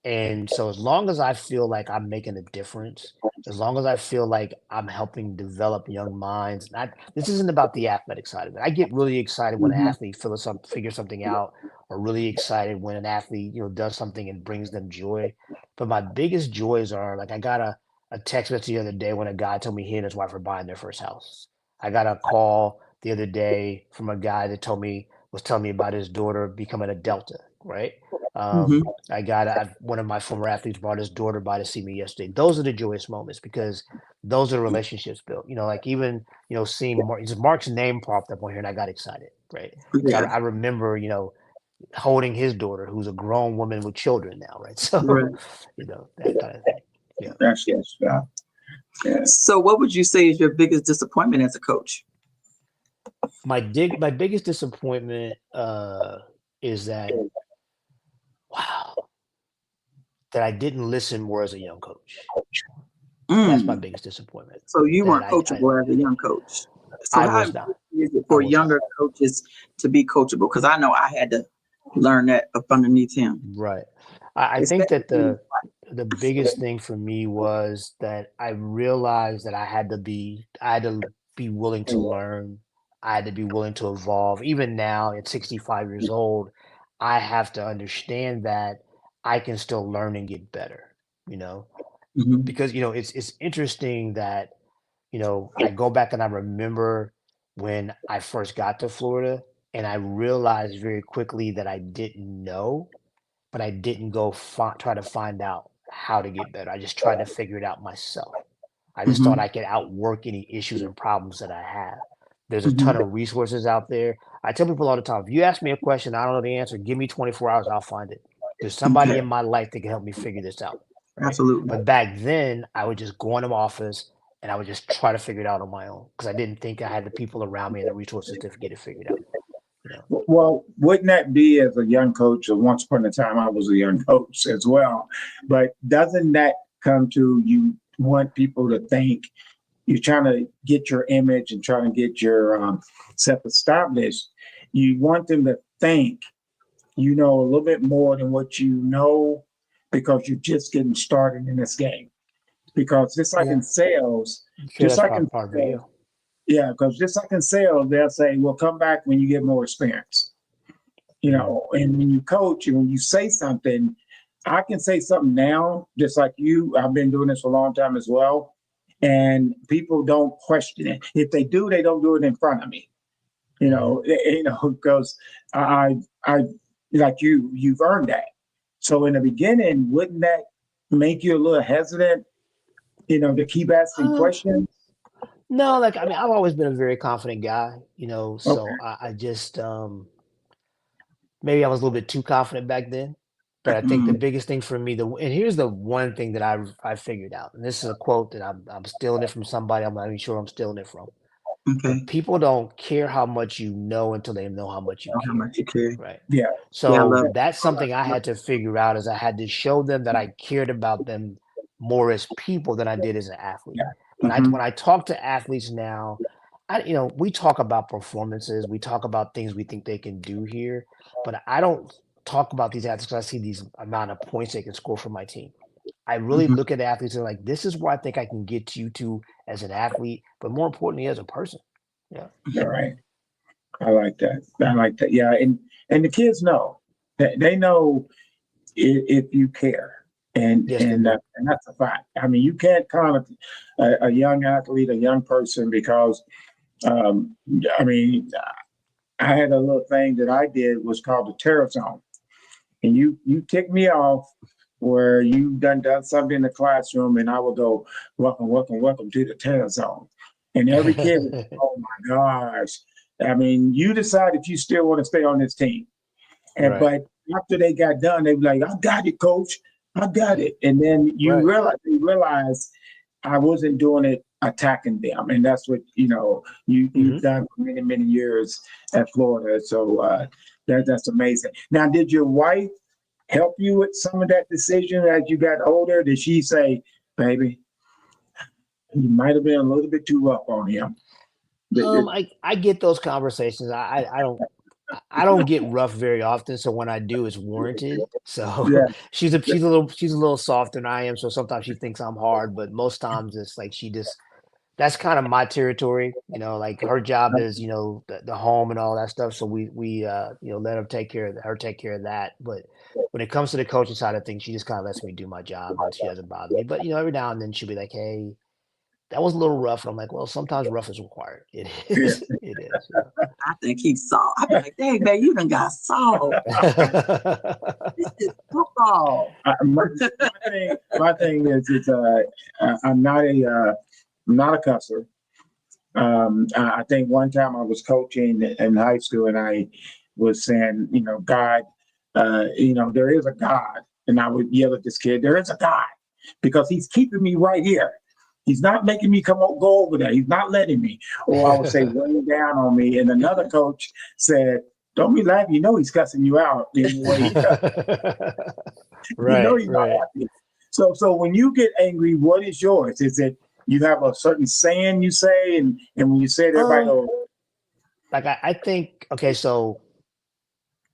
And so as long as I feel like I'm making a difference, as long as I feel like I'm helping develop young minds, this isn't about the athletic side of it. I get really excited when an Mhm. athlete figures something out, or really excited when an athlete, does something and brings them joy. But my biggest joys are like I got a text message the other day when a guy told me he and his wife are buying their first house. I got a call the other day from a guy that was telling me about his daughter becoming a Delta, right? Mhm. One of my former athletes brought his daughter by to see me yesterday. Those are the joyous moments because those are the relationships built. Like even seeing Mark's name popped up on here, and I got excited, right? So Yeah. I remember holding his daughter, who's a grown woman with children now, right? So Right. that kind of thing. Yeah. That's yes. Yes. So what would you say is your biggest disappointment as a coach? My biggest disappointment is that that I didn't listen more as a young coach. That's my Mm. biggest disappointment. So you That weren't coachable as a young coach. So I how was not. important is it I for was not. younger coaches to be coachable? Because I know I had to learn that up underneath him. Right. I think that the biggest thing for me was that I realized that I had to be willing to learn. I had to be willing to evolve. Even now at 65 years old, I have to understand that I can still learn and get better, Mhm. because it's interesting that I go back and I remember when I first got to Florida, and I realized very quickly that I didn't know, but I didn't go try to find out how to get better. I just tried to figure it out myself. I just thought Mhm. I could outwork any issues and problems that I have. There's a ton Mhm. of resources out there. I tell people all the time, if you ask me a question, I don't know the answer, give me 24 hours, I'll find it. There's somebody Okay. in my life that can help me figure this out. Right. Absolutely. But back then, I would just go in the office and I would just try to figure it out on my own because I didn't think I had the people around me and the resources to get it figured out. Well, wouldn't that be as a young coach? Or once upon a time, I was a young coach as well. But doesn't that come to you want people to think you're trying to get your image and trying to get your self established? You want them to think you know a little bit more than what you know because you're just getting started in this game. Because just like Yeah. in sales, Sure, just that's like in part of it. Yeah. sales, yeah, because just like in sales, they'll say, "Well, come back when you get more experience." And when you coach and when you say something, I can say something now, just like you. I've been doing this for a long time as well, and people don't question it. If they do, they don't do it in front of me. Because I like you've earned that. So in the beginning, wouldn't that make you a little hesitant? To keep asking questions. No, like I mean, I've always been a very confident guy, Okay. so I just maybe I was a little bit too confident back then. But I think the Mm. biggest thing for me, and here's the one thing that I figured out, and this is a quote that I'm stealing it from somebody. I'm not even sure I'm stealing it from. But Okay. people don't care how much you know until they know how much you Know how care, much you care. right? Yeah. Yeah, I So love that's something I had to figure out is I had to show them that I cared about them more as people than I did as an athlete. Yeah. When I talk to athletes now, we talk about performances, we talk about things we think they can do here, but I don't talk about these athletes because I see these amount of points they can score for my team. I really look at athletes and like, this is where I think I can get you to as an athlete, but more importantly, as a person. Yeah. All right. I like that. Yeah. And the kids know that they know if you care. And Yes, and that's a fact. I mean, you can't comment a young athlete, a young person, because I mean, I had a little thing that I did was called the terror zone, and you tick me off where you done something in the classroom, and I would go, welcome, welcome, welcome to the terror zone, and every kid would, oh my gosh. I mean, you decide if you still want to stay on this team, and but after they got done, they were like, I got it, coach. I got it. And then you realize I wasn't doing it attacking them. And that's what, you've done for many, many years at Florida. So that's amazing. Now, did your wife help you with some of that decision as you got older? Did she say, baby, you might have been a little bit too rough on him? I get those conversations. I don't get rough very often, so when I do, it's warranted. So she's a little softer than I am, so sometimes she thinks I'm hard, but most times it's like that's kind of my territory, like her job is, the home and all that stuff. So we let her take care of that. But when it comes to the coaching side of things, she just kind of lets me do my job and she doesn't bother me. But every now and then she'll be like, hey, that was a little rough. And I'm like, well, sometimes rough is required. It is. It is. I think he's soft. I'm like, dang, man, you done got soft. This is football. My thing is, I'm not a cusser. I think one time I was coaching in high school and I was saying, God, there is a God. And I would yell at this kid, there is a God, because he's keeping me right here. He's not making me go over there. He's not letting me. Or I would say, weighing down on me. And another coach said, don't be laughing. He's cussing you out in the way he does. He's not happy. So when you get angry, what is yours? Is it you have a certain saying you say, and when you say it, everybody goes. Like I think, okay, so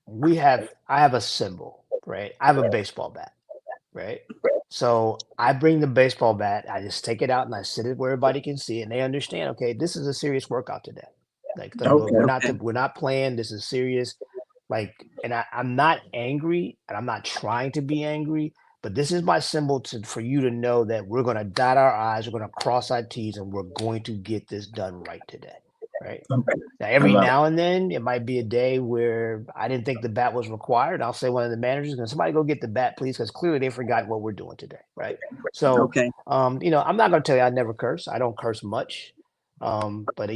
I have a symbol, right? I have a baseball bat, right? So I bring the baseball bat, I just take it out and I sit it where everybody can see it, and they understand, okay, this is a serious workout today. Like we're not playing, this is serious. Like, and I'm not angry and I'm not trying to be angry, but this is my symbol for you to know that we're going to dot our I's, we're going to cross our T's, and we're going to get this done right today. Right. Now, every now and then it might be a day where I didn't think the bat was required. I'll say one of the managers, can somebody go get the bat, please? Because clearly they forgot what we're doing today. Right. So, I'm not going to tell you I never curse. I don't curse much. But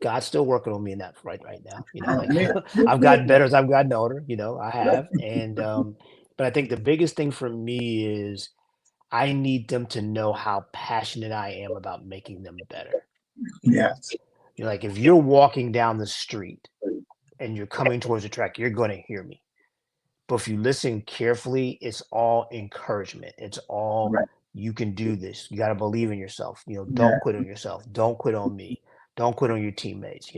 God's still working on me in that right now. I've gotten better as I've gotten older. I have. And but I think the biggest thing for me is I need them to know how passionate I am about making them better. Yes. Like if you're walking down the street and you're coming towards the track, you're going to hear me. But if you listen carefully, it's all encouragement. It's all you can do this. You got to believe in yourself. Don't quit on yourself. Don't quit on me. Don't quit on your teammates.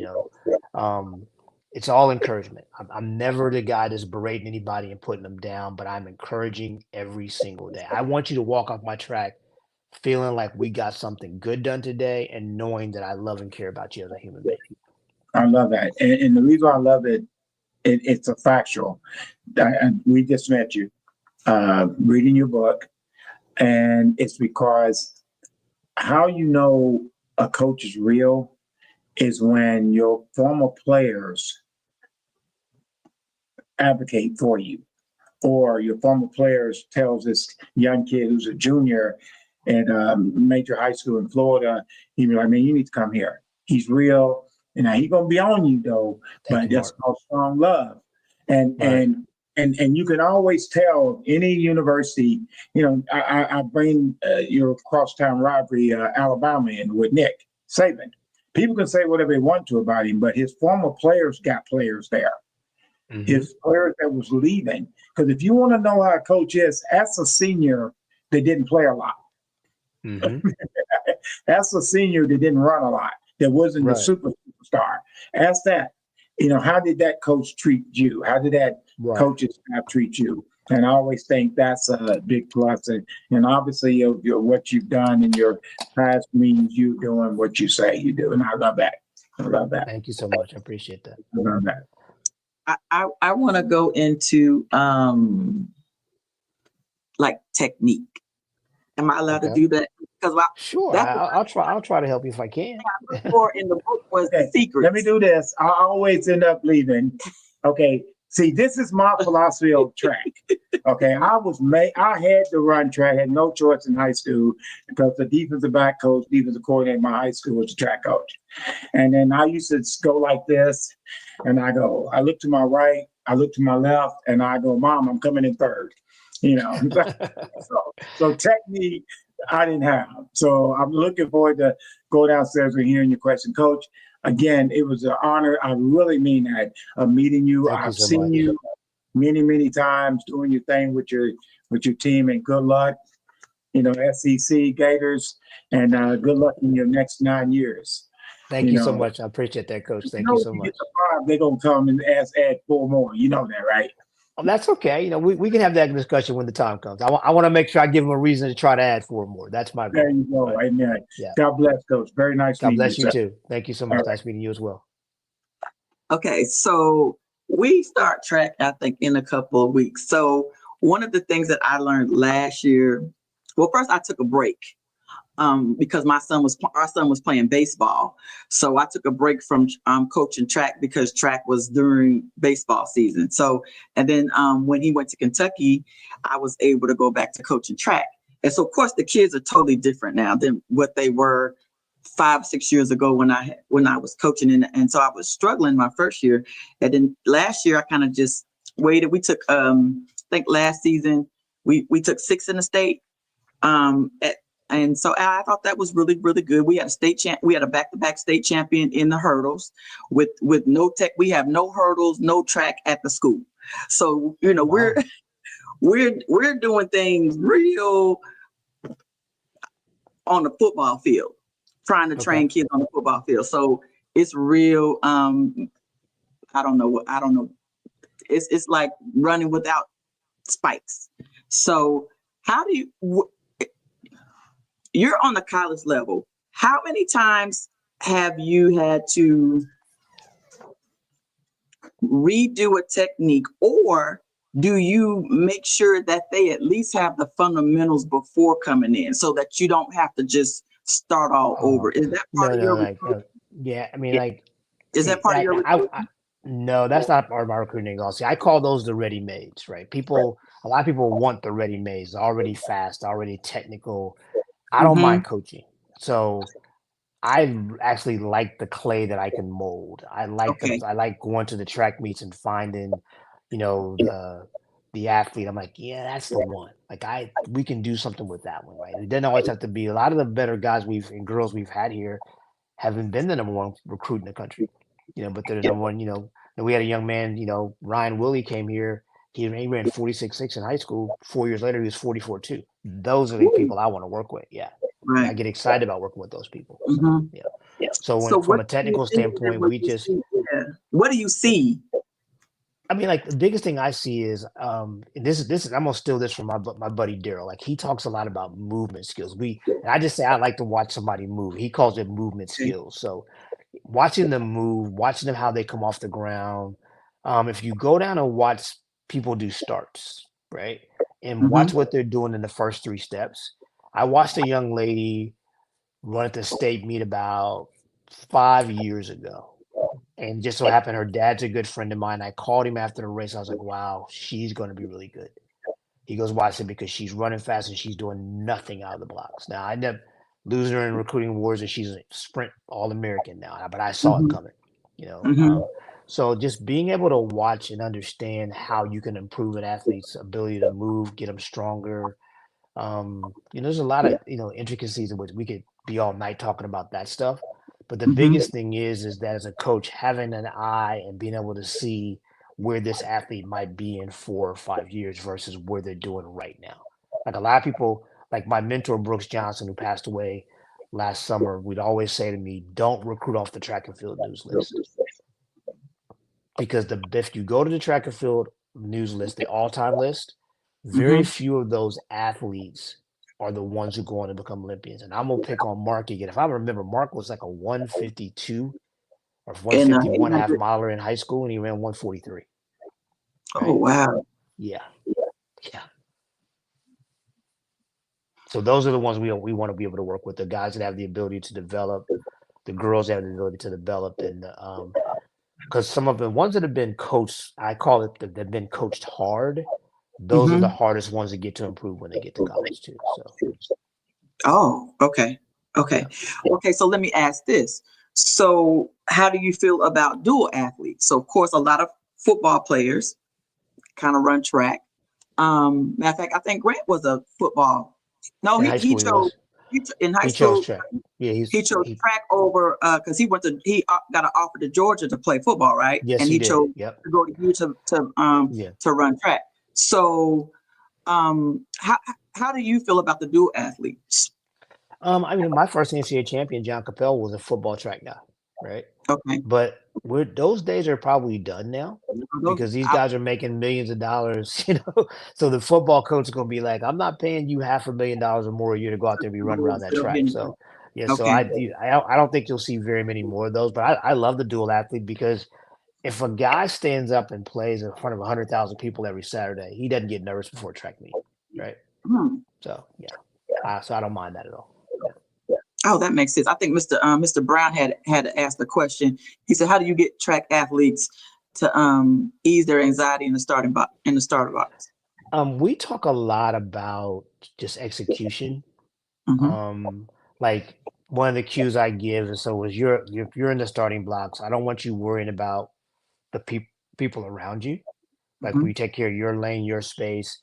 It's all encouragement. I'm never the guy that's berating anybody and putting them down, but I'm encouraging every single day. I want you to walk off my track feeling like we got something good done today and knowing that I love and care about you as a human being. I love that. And the reason I love it, it's a factual. We just met you, reading your book, and it's because how you know a coach is real is when your former players advocate for you, or your former players tells this young kid who's a junior at major high school in Florida, he'd be like, man, you need to come here. He's real. And he's gonna be on you though, but that's called strong love. And you can always tell any university, I bring your crosstown rivalry, Alabama in with Nick Saban. People can say whatever they want to about him, but his former players got players there. Mm-hmm. His players that was leaving Because if you want to know how a coach is, ask a senior that didn't play a lot. Mm-hmm. Ask a senior that didn't run a lot, that wasn't the Right. superstar. Ask that. How did that coach treat you? How did that Right. coaching staff treat you? And I always think that's a big plus. And obviously, your what you've done in your past means you doing what you say you do. And I love that. I love that. Thank you so much. I appreciate that. I love that. I want to go into like technique. Am I allowed to do that? Because sure, I'll try to help you if I can. Before in the book was the secret. Let me do this. I always end up leaving. Okay. See, this is my philosophy of track. Okay. I had to run track, had no choice in high school because the defensive coordinator in my high school was a track coach. And then I used to go like this, and I look to my right, I look to my left, and I go, Mom, I'm coming in third. So technique I didn't have. So I'm looking forward to go downstairs and hearing your question, Coach. Again, it was an honor. I really mean that, of meeting you. I've seen you many, many times doing your thing with your team, and good luck, SEC Gators, and good luck in your next 9 years. Thank you so much. I appreciate that, Coach. Thank you so much. They're going to come and add 4 more. You know that, right? Oh, that's okay. We can have that discussion when the time comes. I want to make sure I give them a reason to try to add 4 more. That's my goal. There you go. Amen. Yeah. God bless, Coach. Very nice meeting you. God bless you too. Thank you so much. Nice meeting you as well. Okay, so we start track, I think, in a couple of weeks. So one of the things that I learned last year, well, first I took a break. Because our son was playing baseball. So I took a break from coaching track because track was during baseball season. So, and then when he went to Kentucky, I was able to go back to coaching track. And so, of course, the kids are totally different now than what they were 5, 6 years ago when I was coaching. And so I was struggling my first year. And then last year, I kind of just waited. We took, I think last season, we took 6 in the state. And so I thought that was really, really good. We had a back-to-back state champion in the hurdles with no tech. We have no hurdles, no track at the school. So, wow. we're doing things real on the football field, trying to train kids on the football field. So it's real. I don't know. It's like running without spikes. So how do you, you're on the college level. How many times have you had to redo a technique, or do you make sure that they at least have the fundamentals before coming in so that you don't have to just start all over? Is that part of your yeah, I mean, like, is that part of your recruiting? No, that's not part of my recruiting. Also, I call those the ready-mades, right? A lot of people want the ready-mades, already fast, already technical. I don't mind coaching. So I actually like the clay that I can mold. I like going to the track meets and finding, the athlete. I'm like, yeah, that's the one. Like we can do something with that one, right? It doesn't always have to be. A lot of the better guys and girls we've had here haven't been the number 1 recruit in the country, but they're the number 1. We had a young man, Ryan Willie came here. He ran 46.6 in high school. 4 years later, he was 44.2. Those are the people I want to work with. Yeah. Right. I get excited about working with those people. Mm-hmm. Yeah. So from a technical standpoint, what do you see? I mean, like the biggest thing I see is, and this is I'm gonna steal this from my buddy Daryl. Like he talks a lot about movement skills. And I just say I like to watch somebody move. He calls it movement skills. So watching them move, watching them how they come off the ground. If you go down and watch people do starts, right, and watch what they're doing in the first 3 steps. I watched a young lady run at the state meet about 5 years ago. And just so happened her dad's a good friend of mine. I called him after the race. I was like, wow, she's going to be really good. He goes, watch it because she's running fast and she's doing nothing out of the blocks. Now, I ended up losing her in recruiting awards and she's a sprint All-American now, but I saw it coming, So just being able to watch and understand how you can improve an athlete's ability to move, get them stronger. There's a lot of, intricacies in which we could be all night talking about that stuff. But the biggest thing is that as a coach, having an eye and being able to see where this athlete might be in 4 or 5 years versus where they're doing right now. Like a lot of people, like my mentor Brooks Johnson, who passed away last summer, would always say to me, "Don't recruit off the track and field news list." Because if you go to the track and field news list, the all-time list, very few of those athletes are the ones who go on to become Olympians. And I'm gonna pick on Mark again. If I remember, Mark was like a 152 or And 151 half 800. miler in high school, and he ran 143. Oh, wow. Yeah, yeah. So those are the ones we want to be able to work with, the guys that have the ability to develop, the girls that have the ability to develop, and because some of the ones that have been coached, I call it that they've been coached hard. Those are the hardest ones to get to improve when they get to college too. So, Oh, okay. Okay. Okay. So let me ask this. So how do you feel about dual athletes? So of course, a lot of football players kind of run track. Matter of fact, I think Grant was a football. No, in high he school, chose in high he chose school. track. Yeah, He chose track over because he got an offer to Georgia to play football, right? Yes, and he he did. chose Yep. to go to you to Yeah. run track. So how do you feel about the dual athletes? I mean, my first NCAA champion, John Capel, was a football track guy, right? Okay. But those days are probably done now because these guys are making millions of dollars, you know. So the football coach is going to be like, "I'm not paying you $500,000 or more a year to go out there and be running around that track." So yeah, so I don't think you'll see very many more of those. But I love the dual athlete because if a guy stands up and plays in front of 100,000 people every Saturday, he doesn't get nervous before track meet, right? So yeah, so I don't mind that at all. Oh, that makes sense. I think Mr. Brown had asked the question. He said, "How do you get track athletes to ease their anxiety in the starter box?" We talk a lot about just execution. Like one of the cues I give is if you're in the starting blocks, I don't want you worrying about the people around you. Like when you take care of your lane, your space.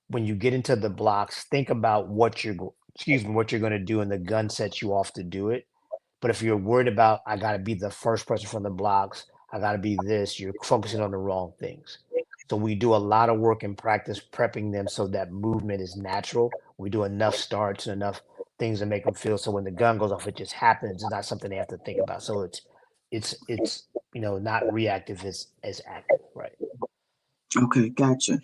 When you get into the blocks, think about what you're going to do, and the gun sets you off to do it. But if you're worried about, I got to be the first person from the blocks, I got to be this, you're focusing on the wrong things. So we do a lot of work in practice prepping them so that movement is natural. We do enough starts and enough things to make them feel so when the gun goes off, it just happens. It's not something they have to think about. So it's not reactive as active, right? Okay, gotcha.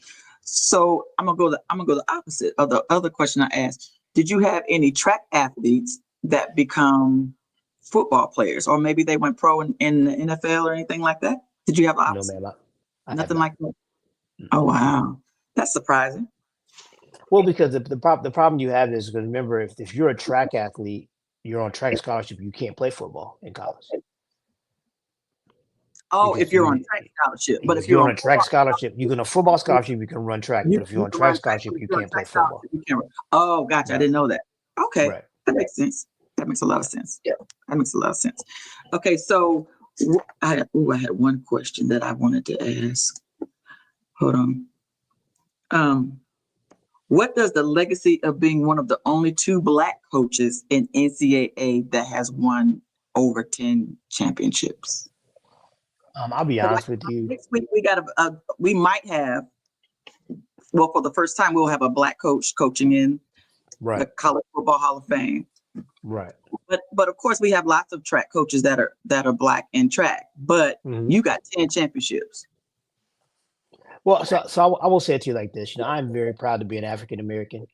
So I'm gonna go the opposite of the other question I asked. Did you have any track athletes that become football players, or maybe they went pro in the NFL or anything like that? Did you have No, opposite? ma'am. I Nothing have like that. Oh wow, that's surprising. Well, because the problem you have is because remember, if you're a track athlete, you're on track scholarship, you can't play football in college. Oh, Because if you're on track scholarship, but if you're on a track scholarship, you can a football scholarship, you can run track. But if you're on track scholarship, you can't play football. Oh, gotcha. Right. I didn't know that. Okay, Right. that makes sense. That makes a lot of sense. Yeah, that makes a lot of sense. Okay, so I had one question that I wanted to ask. Hold on. What does the legacy of being one of the only 2 Black coaches in NCAA that has won over 10 championships? I'll be honest with you. Next week we might have, well, for the first time we'll have a Black coach coaching in the College Football Hall of Fame. Right. But of course we have lots of track coaches that are Black in track. But you got 10 championships. Well, so I will say it to you like this. I'm very proud to be an African American,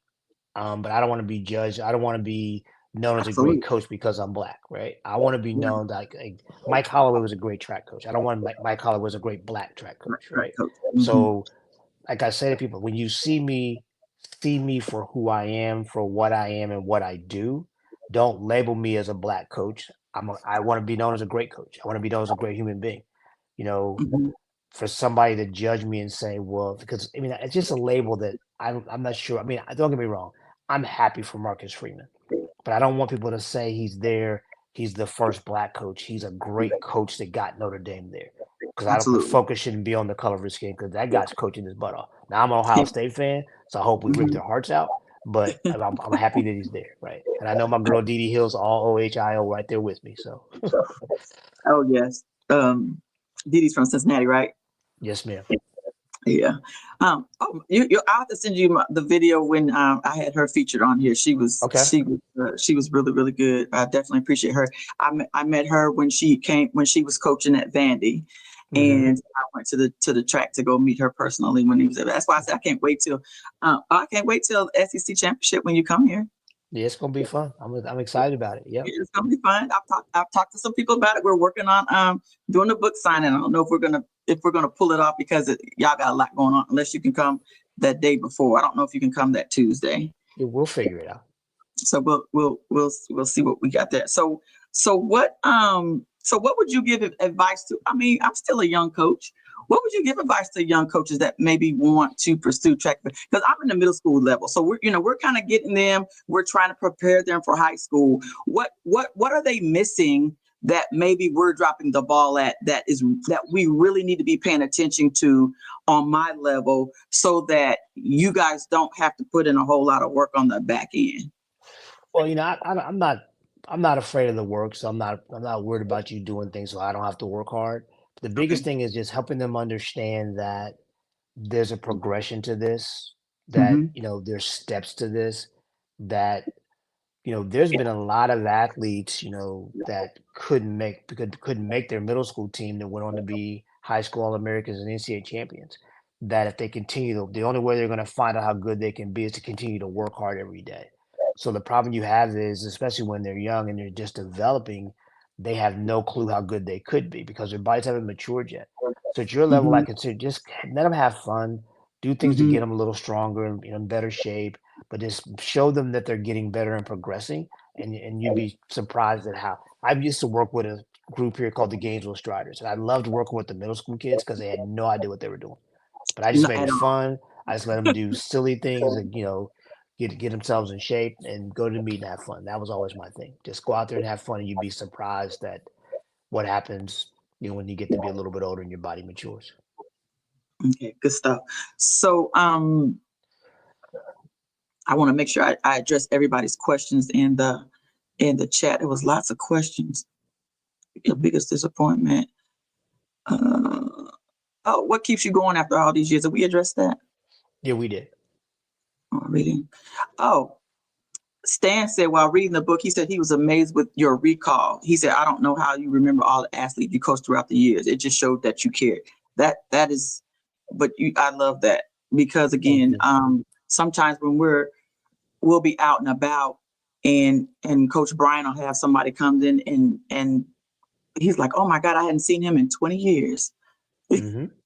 but I don't want to be judged. I don't want to be known as a great coach because I'm Black, right? I want to be known like Mike Holloway was a great track coach. I don't want Mike Holloway was a great Black track coach, right? So, like I say to people, when you see me for who I am, for what I am, and what I do. Don't label me as a Black coach. I want to be known as a great coach. I want to be known as a great human being. For somebody to judge me and say, well, because it's just a label that I'm not sure. Don't get me wrong. I'm happy for Marcus Freeman, but I don't want people to say he's the first Black coach. He's a great coach that got Notre Dame there. Because the focus shouldn't be on the color of his skin because that guy's coaching his butt off. Now I'm an Ohio State fan, so I hope we rip their hearts out. But I'm happy that he's there, right? And I know my girl Dee Hill's all OHIO right there with me. So. Oh yes, Dee's from Cincinnati, right? Yes, ma'am. Yeah. I'll have to send you the video when I had her featured on here. She was Okay. she was really, really good. I definitely appreciate her. I met her when she was coaching at Vandy, and I went to the track to go meet her personally when he was there. That's why I said I can't wait till SEC championship when you come here. Yeah, it's gonna be fun. I'm excited about it. Yeah. It's gonna be fun. I've talked to some people about it. We're working on doing a book signing. I don't know if we're gonna pull it off because y'all got a lot going on. Unless you can come that day before. I don't know if you can come that Tuesday. Yeah, we'll figure it out. So we'll see what we got there. So what would you give advice to? I mean, I'm still a young coach. What would you give advice to young coaches that maybe want to pursue track? Because I'm in the middle school level, so we're kind of getting them. We're trying to prepare them for high school. What are they missing that maybe we're dropping the ball at that we really need to be paying attention to on my level, so that you guys don't have to put in a whole lot of work on the back end? Well, I'm not afraid of the work, so I'm not worried about you doing things so I don't have to work hard. The biggest thing is just helping them understand that there's a progression to this, that, there's steps to this, that, there's been a lot of athletes, that couldn't make their middle school team that went on to be high school All-Americans and NCAA champions. That if they continue, the only way they're going to find out how good they can be is to continue to work hard every day. So the problem you have is, especially when they're young and they're just developing, they have no clue how good they could be because their bodies haven't matured yet. So at your level, I consider just let them have fun, do things to get them a little stronger and in better shape, but just show them that they're getting better and progressing. And you'd be surprised at how. I used to work with a group here called the Gainesville Striders, and I loved working with the middle school kids because they had no idea what they were doing. But I just made it fun. I just let them do silly things and get themselves in shape and go to the meet and have fun. That was always my thing. Just go out there and have fun, and you'd be surprised at what happens, when you get to be a little bit older and your body matures. Okay, good stuff. So I want to make sure I address everybody's questions in the chat. There was lots of questions. Your biggest disappointment. What keeps you going after all these years? Have we addressed that? Yeah, we did. Reading. Oh, Stan said while reading the book, he said he was amazed with your recall. He said, I don't know how you remember all the athletes you coached throughout the years. It just showed that you cared. That is, but I love that because again, sometimes when we'll be out and about and Coach Brian will have somebody come in and he's like, oh my God, I hadn't seen him in 20 years.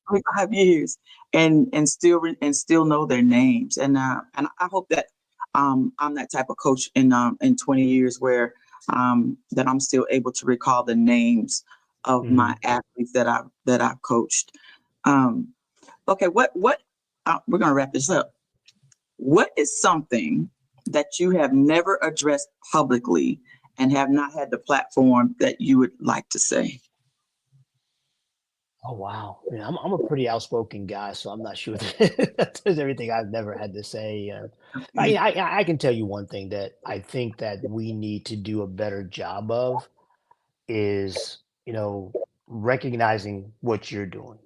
25 years and still know their names. And I hope that I'm that type of coach in 20 years where that I'm still able to recall the names of my athletes that I've coached. Okay, what we're gonna wrap this up. What is something that you have never addressed publicly and have not had the platform that you would like to say? Oh, wow. I'm a pretty outspoken guy, so I'm not sure there's everything I've never had to say. I can tell you one thing that I think that we need to do a better job of is, recognizing what you're doing,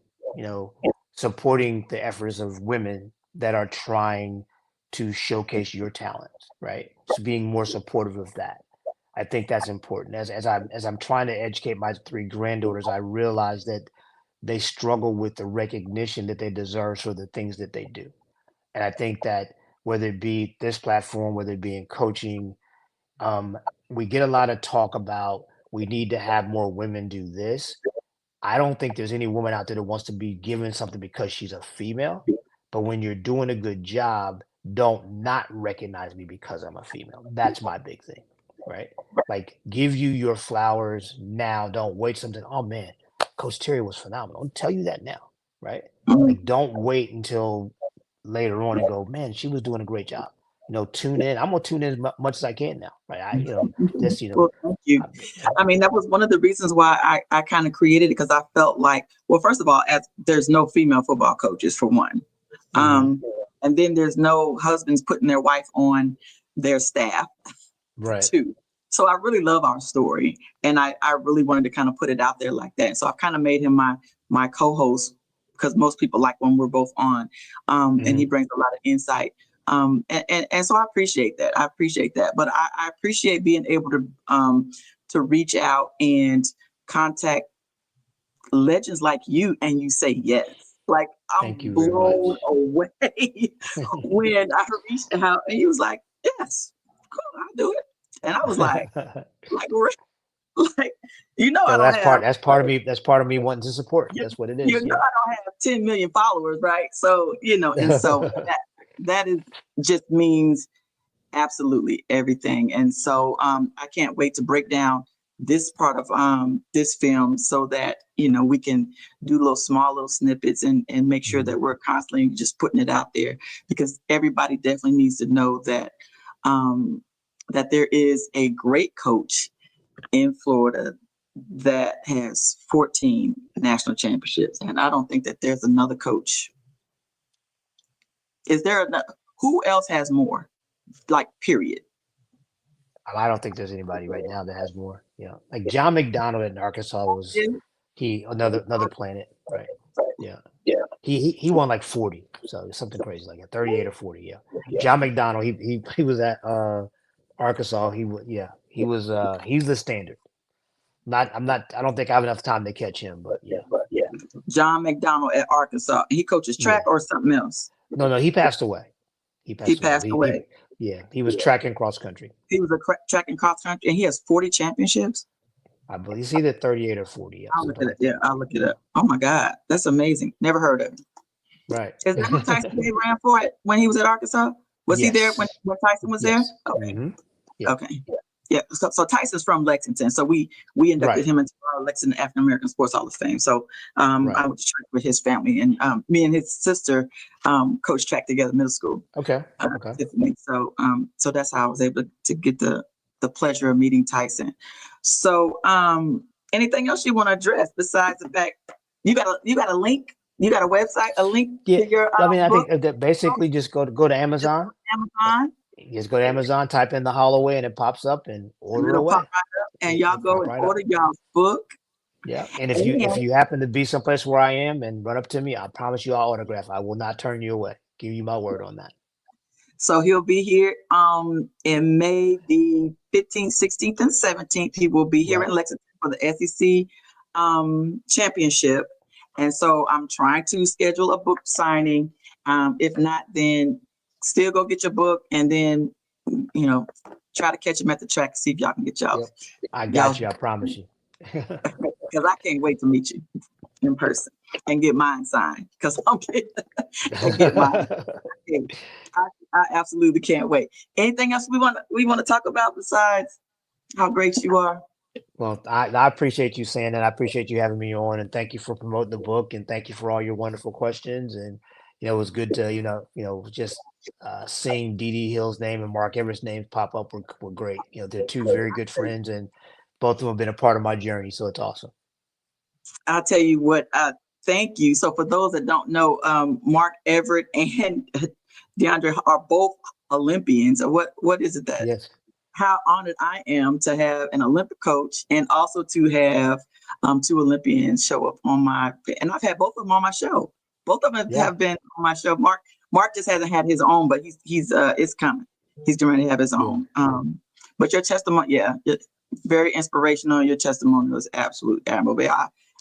supporting the efforts of women that are trying to showcase your talents, right? So being more supportive of that. I think that's important. As I'm trying to educate my 3 granddaughters, I realize that they struggle with the recognition that they deserve for the things that they do. And I think that whether it be this platform, whether it be in coaching, we get a lot of talk about we need to have more women do this. I don't think there's any woman out there that wants to be given something because she's a female. But when you're doing a good job, don't not recognize me because I'm a female. That's my big thing, right? Like give you your flowers now. Don't wait something. Oh man, Coach Terry was phenomenal. I'll tell you that now, right? Like don't wait until later on and go, man, she was doing a great job. Tune in. I'm gonna tune in as much as I can now, right? Well, thank you. I mean, that was one of the reasons why I kind of created it because I felt like, well, first of all, there's no female football coaches for one, and then there's no husbands putting their wife on their staff, right? Too. So I really love our story, and I really wanted to kind of put it out there like that. So I've kind of made him my co-host because most people like when we're both on, and he brings a lot of insight. And so I appreciate that. But I appreciate being able to reach out and contact legends like you, and you say yes. Like, I'm blown away when I reached out and he was like, yes, cool, I'll do it. And I was like, like, you know, that's part of me. That's part of me wanting to support. That's what it is. You know, I don't have 10 million followers, right? So, you know, and so that is just means absolutely everything. And so I can't wait to break down this part of this film so that, you know, we can do small little snippets and make sure that we're constantly just putting it out there, because everybody definitely needs to know that that there is a great coach in Florida that has 14 national championships. And I don't think that there's another coach. Is there who else has more? Like, period. I don't think there's anybody right now that has more. Yeah, like John McDonald in Arkansas was another planet, right? Yeah. He won like 40, so something crazy like that, 38 or 40. Yeah. John McDonald, he was at Arkansas. He's the standard. I don't think I have enough time to catch him, but yeah. John McDonald at Arkansas. He coaches track or something else? No, he passed away. He passed away. He was track and cross country. He was a track and cross country, and he has 40 championships. I believe he's either 38 or 40. Yeah, I'll look it up. Yeah, I'll look it up. Oh my God, that's amazing. Never heard of it. Right. Is that what Tyson ran for it when he was at Arkansas? Was he there when Tyson was there? Okay. Yeah. Okay. Yeah. So Tyson's from Lexington. So we inducted him into our Lexington African American Sports Hall of Fame. So I went to track with his family, and me and his sister coached track together middle school. Okay. So that's how I was able to get the pleasure of meeting Tyson. So anything else you want to address besides the fact you got a link? You got a website, a link to your I book? think that basically just go to Amazon. Just go to Amazon, type in the Holloway, and it pops up, and order away. Pop right up, and y'all go and order y'all's book. Yeah, and if you happen to be someplace where I am and run up to me, I promise you I'll autograph. I will not turn you away. Give you my word on that. So he'll be here in May the 15th, 16th, and 17th. He will be here in Lexington for the SEC championship. And so I'm trying to schedule a book signing. If not, then still go get your book, and then, you know, try to catch him at the track, see if y'all can get y'all. I got you. I promise you. Because I can't wait to meet you in person and get mine signed. Because I'm getting get mine. I absolutely can't wait. Anything else we want to talk about besides how great you are? Well, I appreciate you saying that. I appreciate you having me on, and thank you for promoting the book, and thank you for all your wonderful questions. And it was good to just seeing Dee Hill's name and Mark Everett's names pop up were great. They're two very good friends, and both of them have been a part of my journey, so it's awesome. I'll tell you what. Thank you. So for those that don't know, Mark Everett and DeAndre are both Olympians. What is it that? Yes. How honored I am to have an Olympic coach and also to have two Olympians show up on and I've had both of them on my show. Both of them have been on my show. Mark just hasn't had his own, but he's it's coming. He's going to have his own. But your testimony, it's very inspirational. Your testimony was absolutely admirable.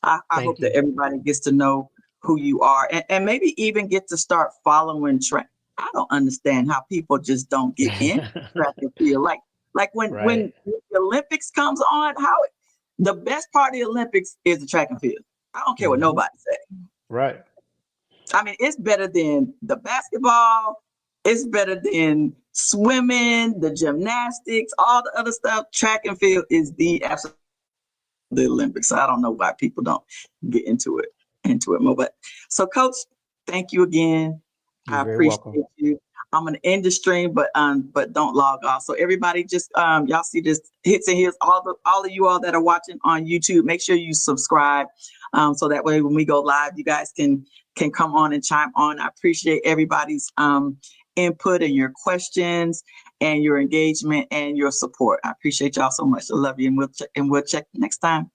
I hope that everybody gets to know who you are and maybe even get to start following track. I don't understand how people just don't get in track and field. Like when the Olympics comes on, the best part of the Olympics is the track and field. I don't care what nobody says. Right. I mean, it's better than the basketball. It's better than swimming, the gymnastics, all the other stuff. Track and field is the Olympics. So I don't know why people don't get into it more. But so, Coach, thank you again. You're I very appreciate welcome. you. I'm gonna end the stream, but don't log off. So everybody, just y'all see this hits and heels. All of you all that are watching on YouTube, make sure you subscribe, so that way when we go live, you guys can come on and chime on. I appreciate everybody's input and your questions and your engagement and your support. I appreciate y'all so much. I love you, and we'll check next time.